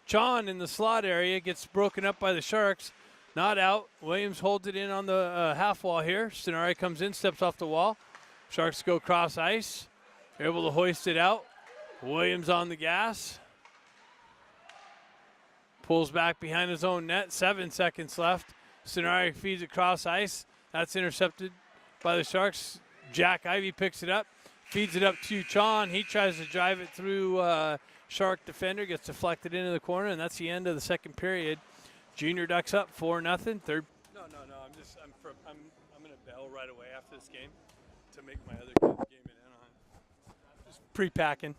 Chon in the slot area. Gets broken up by the Sharks. Not out. Williams holds it in on the half wall here. Stenari comes in, steps off the wall. Sharks go cross ice. They're able to hoist it out. Williams on the gas. Pulls back behind his own net. 7 seconds left. Stenari feeds it cross ice. That's intercepted by the Sharks. Jack Ivy picks it up. Feeds it up to Chon. He tries to drive it through Shark defender. Gets deflected into the corner, and that's the end of the second period. Junior Ducks up 4-0. Third. No. I'm gonna bail right away after this game to make my other game in Anaheim. Just pre-packing.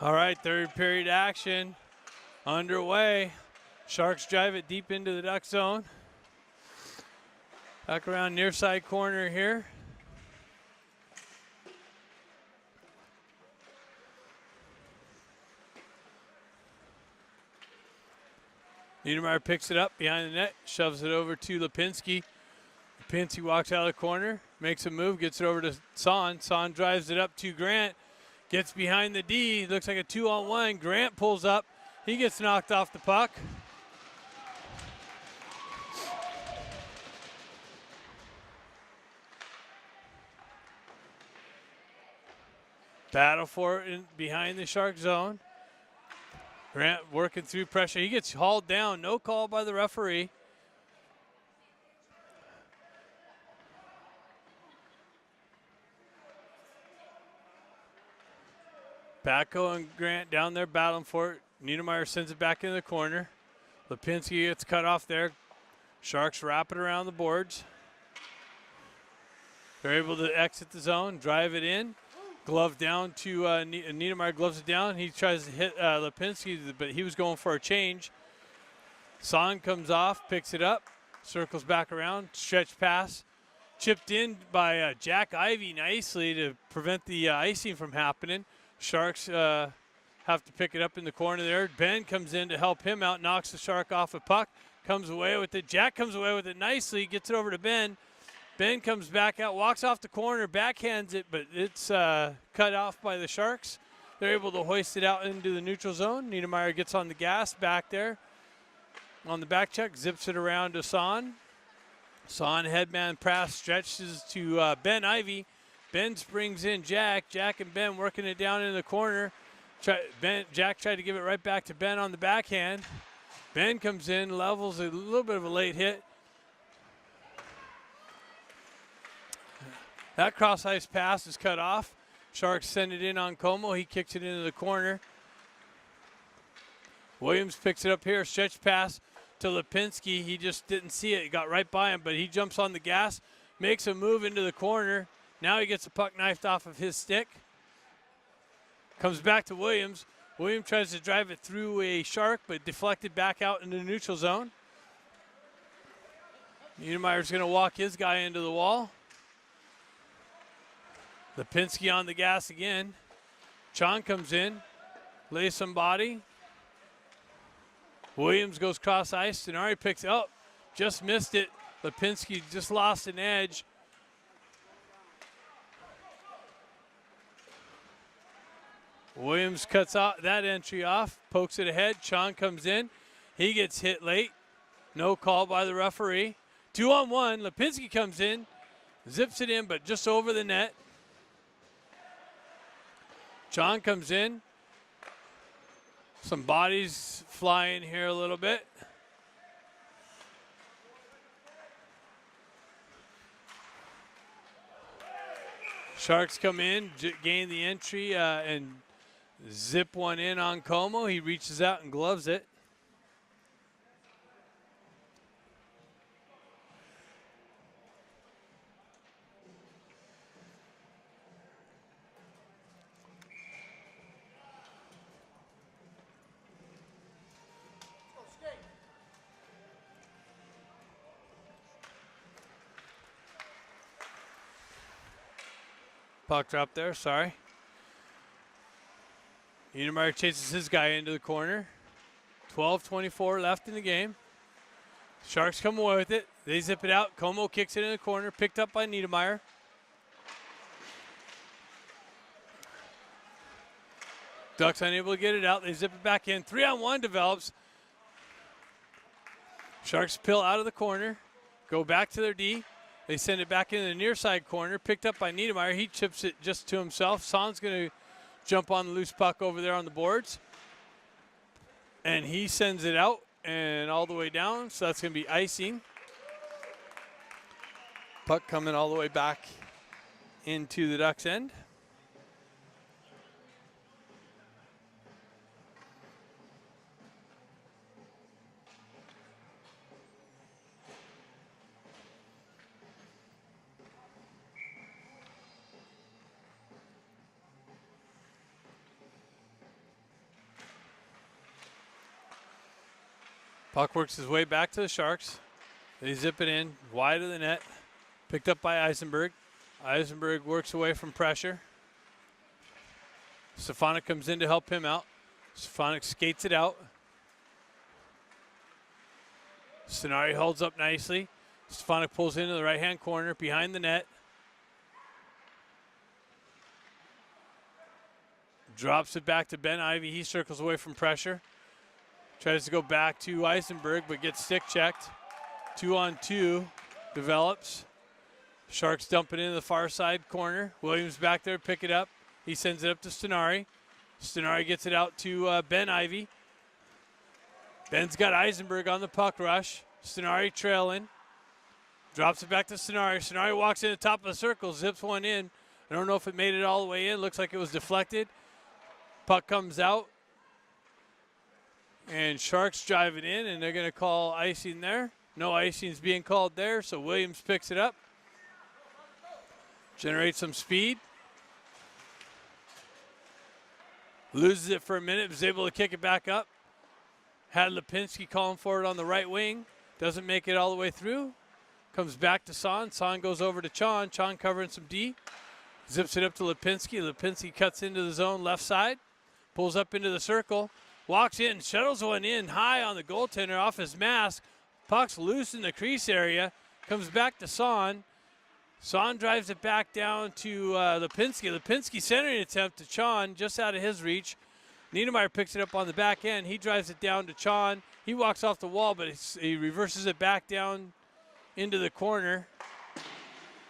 All right, third period action underway. Sharks drive it deep into the Duck zone. Back around near side corner here. Niedermeyer picks it up behind the net, shoves it over to Lipinski. Lipinski walks out of the corner, makes a move, gets it over to Son. Son drives it up to Grant, gets behind the D. Looks like a 2-on-1. Grant pulls up. He gets knocked off the puck. Battle for it behind the Shark zone. Grant working through pressure. He gets hauled down. No call by the referee. Batko and Grant down there battling for it. Niedermeyer sends it back into the corner. Lipinski gets cut off there. Sharks wrap it around the boards. They're able to exit the zone, drive it in. Glove down to Niedermeyer, gloves it down. He tries to hit Lipinski, but he was going for a change. Son comes off, picks it up, circles back around, stretch pass. Chipped in by Jack Ivey nicely to prevent the icing from happening. Sharks have to pick it up in the corner there. Ben comes in to help him out, knocks the Shark off a puck, comes away with it. Jack comes away with it nicely, gets it over to Ben. Ben comes back out, walks off the corner, backhands it, but it's cut off by the Sharks. They're able to hoist it out into the neutral zone. Niedermeyer gets on the gas back there. On the back check, zips it around to Son. Son headman pass stretches to Ben Ivey. Ben springs in Jack. Jack and Ben working it down in the corner. Jack tried to give it right back to Ben on the backhand. Ben comes in, levels a little bit of a late hit. That cross-ice pass is cut off. Sharks send it in on Como. He kicks it into the corner. Williams picks it up here. Stretch pass to Lipinski. He just didn't see it. He got right by him, but he jumps on the gas, makes a move into the corner. Now he gets the puck knifed off of his stick. Comes back to Williams. Williams tries to drive it through a Shark, but deflected back out into the neutral zone. Niedermeyer's going to walk his guy into the wall. Lipinski on the gas again. Chon comes in, lays some body. Williams goes cross ice. Denari picks it up, just missed it. Lipinski just lost an edge. Williams cuts out that entry off, pokes it ahead. Chon comes in. He gets hit late. No call by the referee. 2-on-1. Lipinski comes in, zips it in, but just over the net. John comes in. Some bodies flying here a little bit. Sharks come in, gain the entry, and zip one in on Como. He reaches out and gloves it. Puck drop there, sorry. Niedermeyer chases his guy into the corner. 12:24 left in the game. Sharks come away with it. They zip it out. Como kicks it in the corner, picked up by Niedermeyer. Ducks unable to get it out. They zip it back in. 3-on-1 develops. Sharks pill out of the corner, go back to their D. They send it back into the near side corner, picked up by Niedermeyer. He chips it just to himself. Son's going to jump on the loose puck over there on the boards. And he sends it out and all the way down, so that's going to be icing. Puck coming all the way back into the Ducks' end. Puck works his way back to the Sharks. They zip it in, wide of the net. Picked up by Eisenberg. Eisenberg works away from pressure. Stefanik comes in to help him out. Stefanik skates it out. Stenari holds up nicely. Stefanik pulls into the right-hand corner behind the net. Drops it back to Ben Ivy. He circles away from pressure. Tries to go back to Eisenberg, but gets stick checked. 2-on-2 develops. Sharks dump it into the far side corner. Williams back there, pick it up. He sends it up to Stenari. Stenari gets it out to Ben Ivy. Ben's got Eisenberg on the puck rush. Stenari trailing. Drops it back to Stenari. Stenari walks in the top of the circle, zips one in. I don't know if it made it all the way in. Looks like it was deflected. Puck comes out. And Sharks drive it in, and they're going to call icing there. No icing's being called there, so Williams picks it up. Generates some speed. Loses it for a minute, was able to kick it back up. Had Lipinski calling for it on the right wing. Doesn't make it all the way through. Comes back to Son. Son goes over to Chon. Chon covering some D. Zips it up to Lipinski. Lipinski cuts into the zone left side. Pulls up into the circle. Walks in, shuttles one in high on the goaltender off his mask. Puck's loose in the crease area. Comes back to Son. Son drives it back down to Lipinski. Lipinski centering attempt to Chon, just out of his reach. Niedermeyer picks it up on the back end. He drives it down to Chon. He walks off the wall, but he reverses it back down into the corner.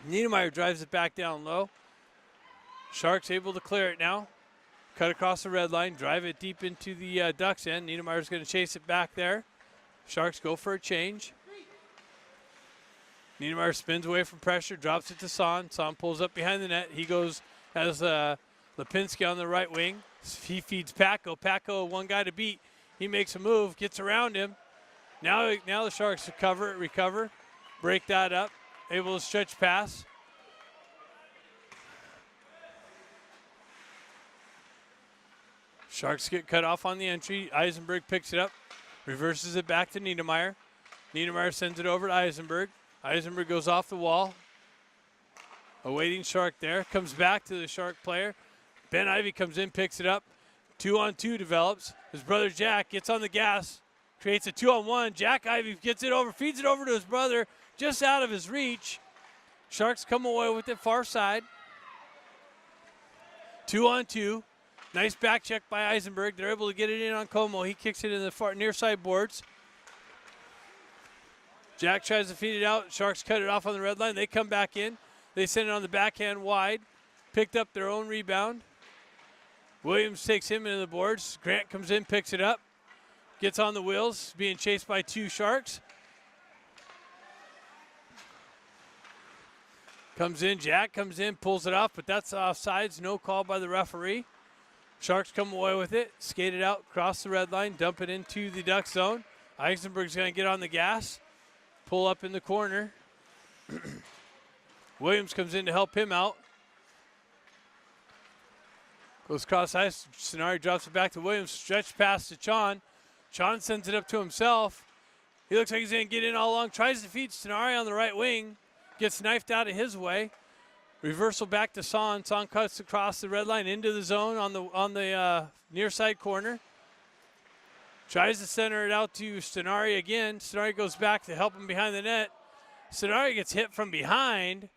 Niedermeyer drives it back down low. Sharks able to clear it now. Cut across the red line, drive it deep into the Ducks end. Niedermeyer's going to chase it back there. Sharks go for a change. Niedermeyer spins away from pressure, drops it to Son. Son pulls up behind the net. He goes, has Lipinski on the right wing. He feeds Paco. Paco, one guy to beat. He makes a move, gets around him. Now the Sharks recover, break that up, able to stretch pass. Sharks get cut off on the entry. Eisenberg picks it up, reverses it back to Niedermeyer. Niedermeyer sends it over to Eisenberg. Eisenberg goes off the wall. Awaiting Shark there. Comes back to the Shark player. Ben Ivy comes in, picks it up. 2-on-2 develops. His brother Jack gets on the gas. Creates a 2-on-1. Jack Ivy gets it over, feeds it over to his brother, just out of his reach. Sharks come away with it far side. 2-on-2. Nice back check by Eisenberg. They're able to get it in on Como. He kicks it in the far near side boards. Jack tries to feed it out. Sharks cut it off on the red line. They come back in. They send it on the backhand wide. Picked up their own rebound. Williams takes him into the boards. Grant comes in, picks it up. Gets on the wheels, being chased by two Sharks. Comes in, Jack comes in, pulls it off, but that's offsides. No call by the referee. Sharks come away with it, skate it out, cross the red line, dump it into the Duck zone. Eisenberg's going to get on the gas, pull up in the corner. Williams comes in to help him out. Goes cross ice. Stenari drops it back to Williams. Stretch pass to Chon. Chon sends it up to himself. He looks like he's going to get in all along. Tries to feed Stenari on the right wing. Gets knifed out of his way. Reversal back to Son. Son cuts across the red line into the zone on the near side corner. Tries to center it out to Stenari again. Stenari goes back to help him behind the net. Stenari gets hit from behind.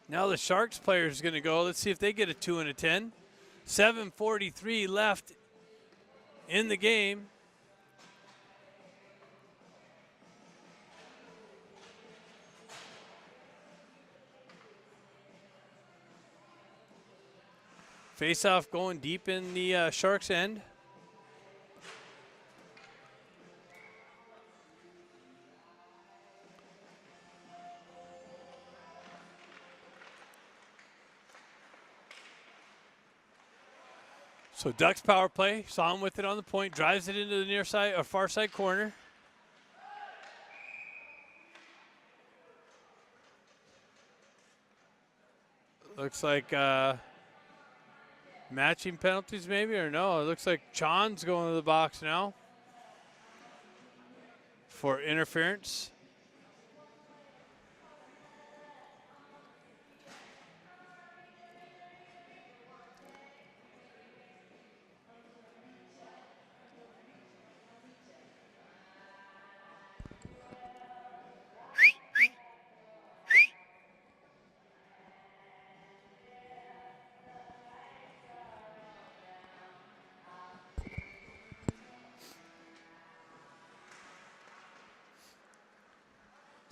Now the Sharks player is going to go. Let's see if they get a 2 and a 10. 7:43 left in the game. Face-off going deep in the Sharks' end. So Ducks power play. Saw him with it on the point. Drives it into the near side or far side corner. Looks like matching penalties maybe, or no? It looks like Chon's going to the box now for interference.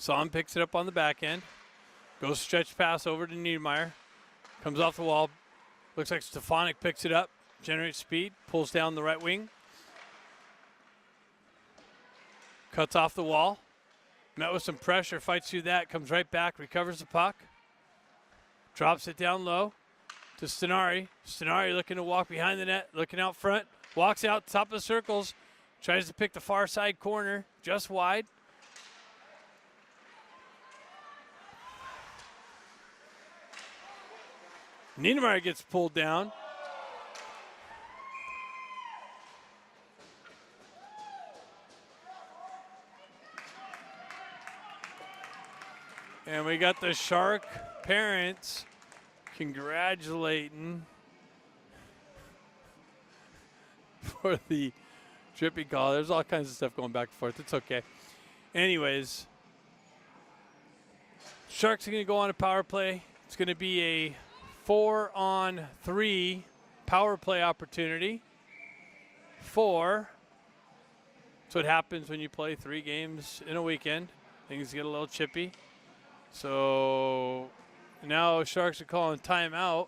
Son picks it up on the back end. Goes stretch pass over to Niedermeyer. Comes off the wall. Looks like Stefanik picks it up. Generates speed. Pulls down the right wing. Cuts off the wall. Met with some pressure. Fights through that. Comes right back. Recovers the puck. Drops it down low to Stenari. Stenari looking to walk behind the net. Looking out front. Walks out top of the circles. Tries to pick the far side corner. Just wide. Niedermeyer gets pulled down. And we got the Shark parents congratulating for the trippy call. There's all kinds of stuff going back and forth. It's okay. Anyways, Sharks are going to go on a power play. It's going to be a 4-on-3 power play opportunity. 4. That's what happens when you play 3 games in a weekend. Things get a little chippy. So now Sharks are calling timeout.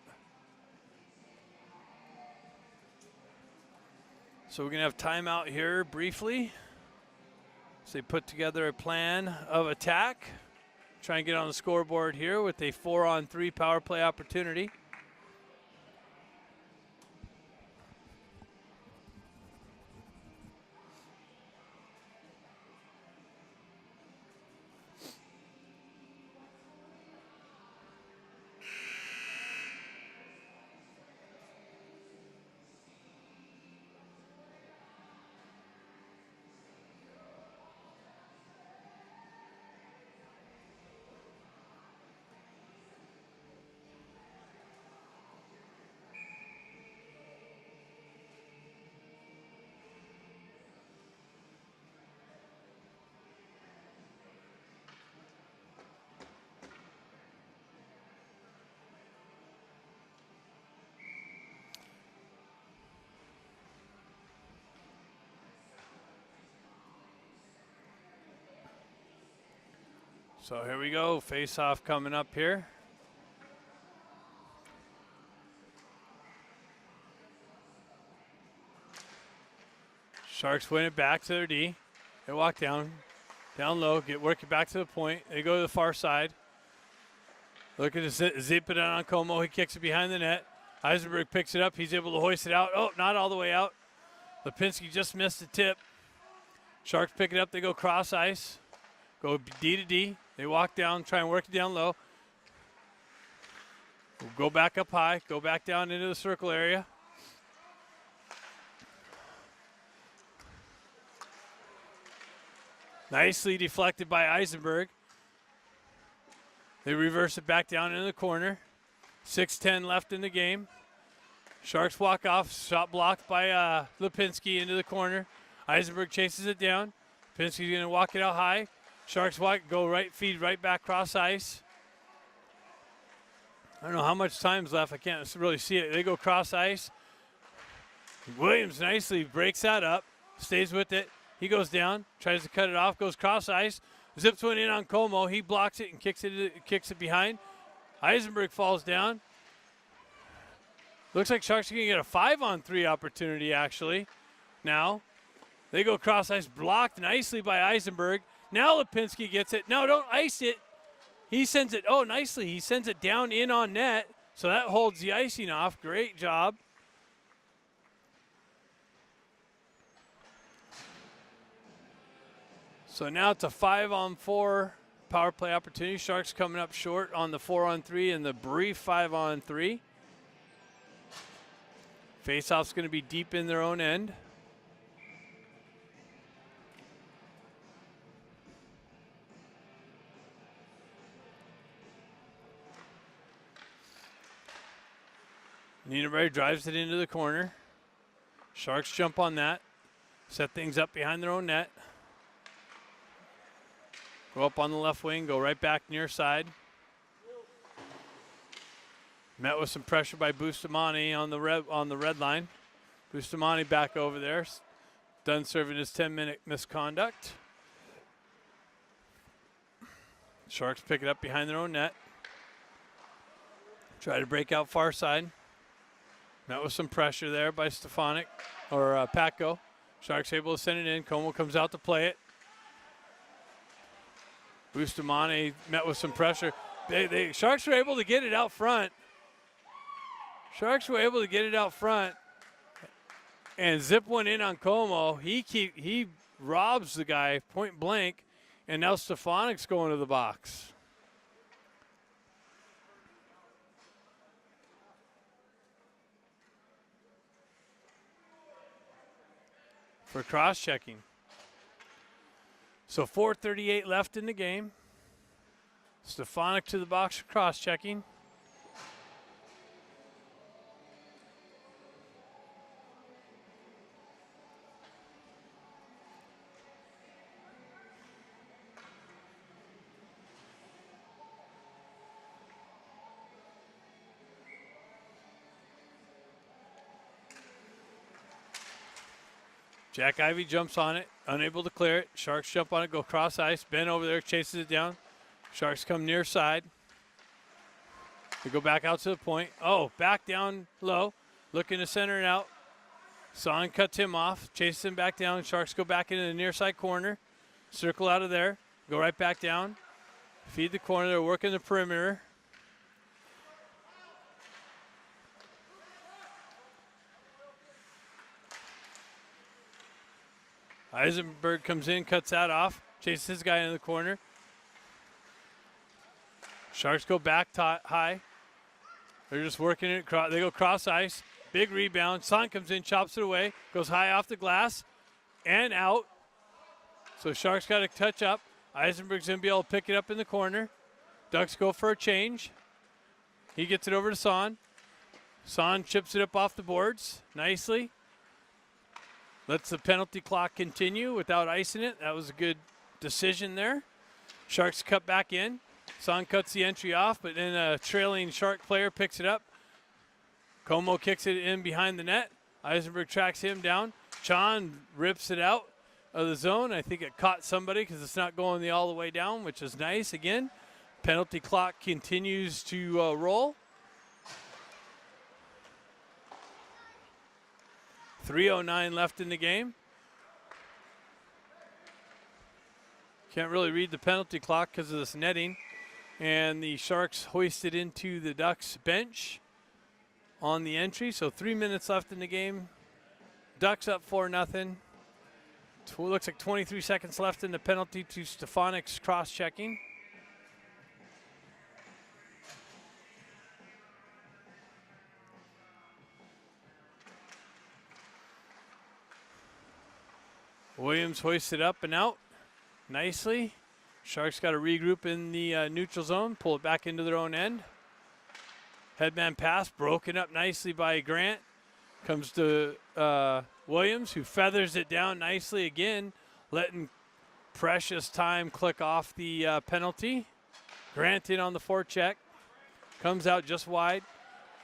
So we're going to have timeout here briefly. So they put together a plan of attack. Try and get on the scoreboard here with a 4-on-3 power play opportunity. So here we go, face-off coming up here. Sharks win it back to their D. They walk down low, work it back to the point. They go to the far side. Look at zip it on Como. He kicks it behind the net. Eisenberg picks it up. He's able to hoist it out. Oh, not all the way out. Lipinski just missed the tip. Sharks pick it up. They go cross ice. Go D to D. They walk down, try and work it down low. We'll go back up high, go back down into the circle area. Nicely deflected by Eisenberg. They reverse it back down into the corner. 6:10 left in the game. Sharks walk off, shot blocked by Lipinski into the corner. Eisenberg chases it down. Lipinski's going to walk it out high. Sharks go right, feed right back cross ice. I don't know how much time's left. I can't really see it. They go cross ice. Williams nicely breaks that up, stays with it. He goes down, tries to cut it off, goes cross ice, zips one in on Como. He blocks it and kicks it behind. Eisenberg falls down. Looks like Sharks are going to get a 5-on-3 opportunity, actually. Now, they go cross ice, blocked nicely by Eisenberg. Now Lipinski gets it. No, don't ice it. He sends it, nicely. He sends it down in on net, so that holds the icing off. Great job. So now it's a 5-on-4 power play opportunity. Sharks coming up short on the 4-on-3 and the brief 5-on-3. Faceoff's going to be deep in their own end. Niedermeyer drives it into the corner. Sharks jump on that. Set things up behind their own net. Go up on the left wing, go right back near side. Met with some pressure by Bustamante on the red line. Bustamante back over there. Done serving his 10-minute misconduct. Sharks pick it up behind their own net. Try to break out far side. Met with some pressure there by Stefanik, or Patko. Sharks able to send it in. Como comes out to play it. Bustamante met with some pressure. Sharks were able to get it out front. Sharks were able to get it out front and zip one in on Como. He robs the guy point blank, and now Stefanik's going to the box. For cross-checking. So 4:38 left in the game. Stefanik to the box for cross-checking. Jack Ivey jumps on it, unable to clear it. Sharks jump on it, go cross ice. Ben over there chases it down. Sharks come near side. They go back out to the point. Oh, back down low, looking to center it out. Son cuts him off, chases him back down. Sharks go back into the near side corner. Circle out of there, go right back down. Feed the corner, they're working the perimeter. Eisenberg comes in, cuts that off, chases his guy into the corner. Sharks go back high. They're just working it. They go cross ice. Big rebound. Son comes in, chops it away, goes high off the glass and out. So Sharks got to touch up. Eisenberg's going to be able to pick it up in the corner. Ducks go for a change. He gets it over to Son. Son chips it up off the boards nicely. Lets the penalty clock continue without icing it. That was a good decision there. Sharks cut back in. Son cuts the entry off, but then a trailing Shark player picks it up. Como kicks it in behind the net. Eisenberg tracks him down. Chan rips it out of the zone. I think it caught somebody because it's not going all the way down, which is nice. Again, penalty clock continues to roll. 3:09 left in the game. Can't really read the penalty clock because of this netting. And the Sharks hoist it into the Ducks bench on the entry. So 3 minutes left in the game. Ducks up 4-0. Looks like 23 seconds left in the penalty to Stefanik's cross-checking. Williams hoists it up and out nicely. Sharks got to regroup in the neutral zone, pull it back into their own end. Headman pass broken up nicely by Grant. Comes to Williams, who feathers it down nicely again, letting precious time click off the penalty. Grant in on the forecheck. Comes out just wide.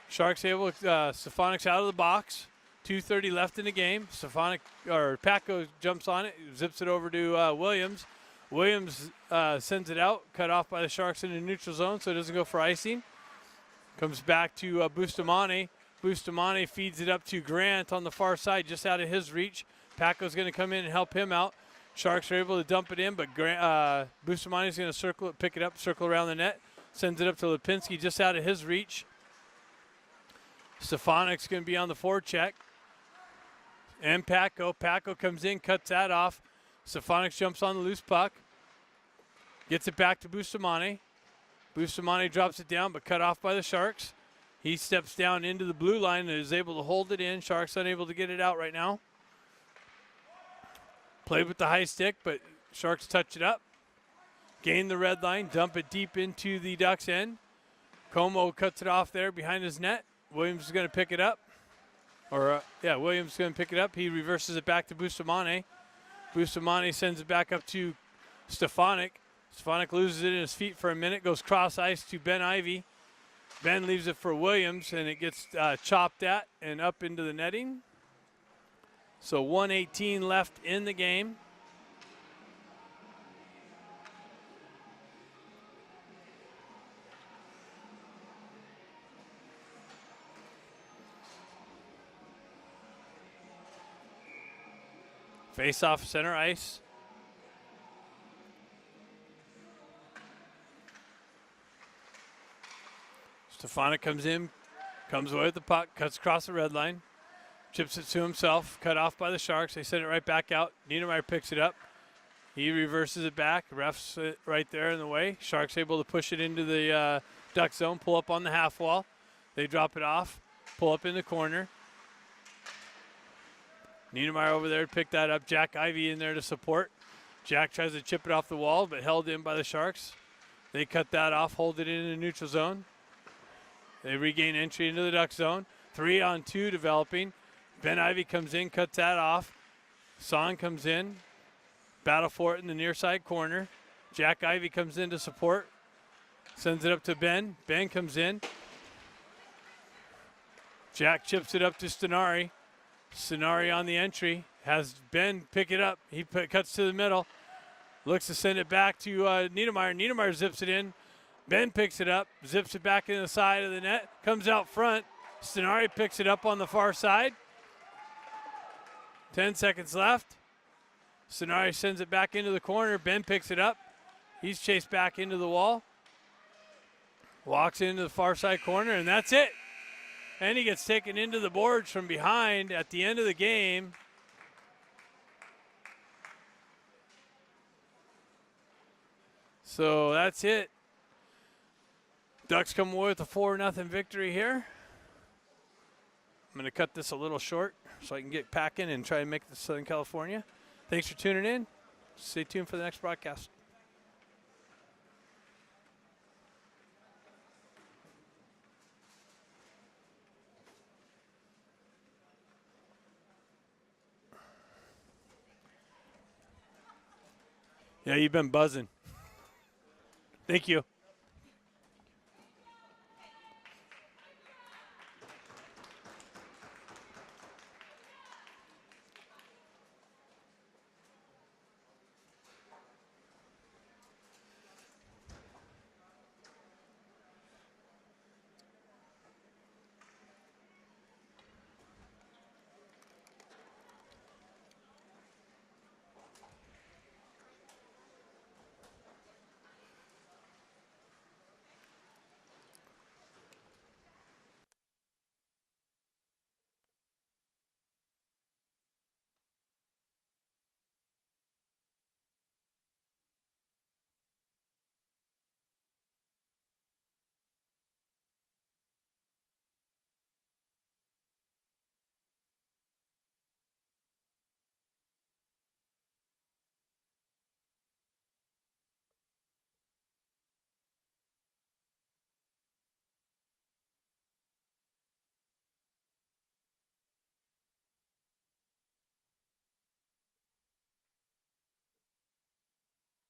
Sharks able to, Stefanik's out of the box. 2:30 left in the game. Patko jumps on it, zips it over to Williams. Williams sends it out, cut off by the Sharks in the neutral zone, so it doesn't go for icing. Comes back to Bustamante. Bustamante feeds it up to Grant on the far side, just out of his reach. Patko's going to come in and help him out. Sharks are able to dump it in, but Bustamante's going to circle it, pick it up, circle around the net, sends it up to Lipinski, just out of his reach. Stefanik's going to be on the forecheck. And Patko comes in, cuts that off. Stefanik jumps on the loose puck. Gets it back to Bustamante. Bustamante drops it down, but cut off by the Sharks. He steps down into the blue line and is able to hold it in. Sharks unable to get it out right now. Played with the high stick, but Sharks touch it up. Gain the red line, dump it deep into the Ducks' end. Como cuts it off there behind his net. Williams is going to pick it up. Williams is going to pick it up. He reverses it back to Bustamante. Bustamante sends it back up to Stefanik. Stefanik loses it in his feet for a minute, goes cross ice to Ben Ivey. Ben leaves it for Williams, and it gets chopped at and up into the netting. So 1:18 left in the game. Face off center ice. Stefanik comes in, comes away with the puck, cuts across the red line, chips it to himself, cut off by the Sharks. They send it right back out. Niedermeyer picks it up. He reverses it back. Refs it right there in the way. Sharks able to push it into the Duck zone, pull up on the half wall. They drop it off, pull up in the corner. Niedermeyer over there to pick that up. Jack Ivey in there to support. Jack tries to chip it off the wall, but held in by the Sharks. They cut that off, hold it in the neutral zone. They regain entry into the Duck zone. 3-on-2 developing. Ben Ivey comes in, cuts that off. Son comes in. Battle for it in the near side corner. Jack Ivey comes in to support. Sends it up to Ben. Ben comes in. Jack chips it up to Stenari. Stenari on the entry. Has Ben pick it up. He cuts to the middle. Looks to send it back to Niedermeyer. Niedermeyer zips it in. Ben picks it up. Zips it back in the side of the net. Comes out front. Stenari picks it up on the far side. 10 seconds left. Stenari sends it back into the corner. Ben picks it up. He's chased back into the wall. Walks into the far side corner, and that's it. And he gets taken into the boards from behind at the end of the game. So that's it. Ducks come away with a 4-0 victory here. I'm going to cut this a little short so I can get packing and try and make it to Southern California. Thanks for tuning in. Stay tuned for the next broadcast. Yeah, you've been buzzing. Thank you.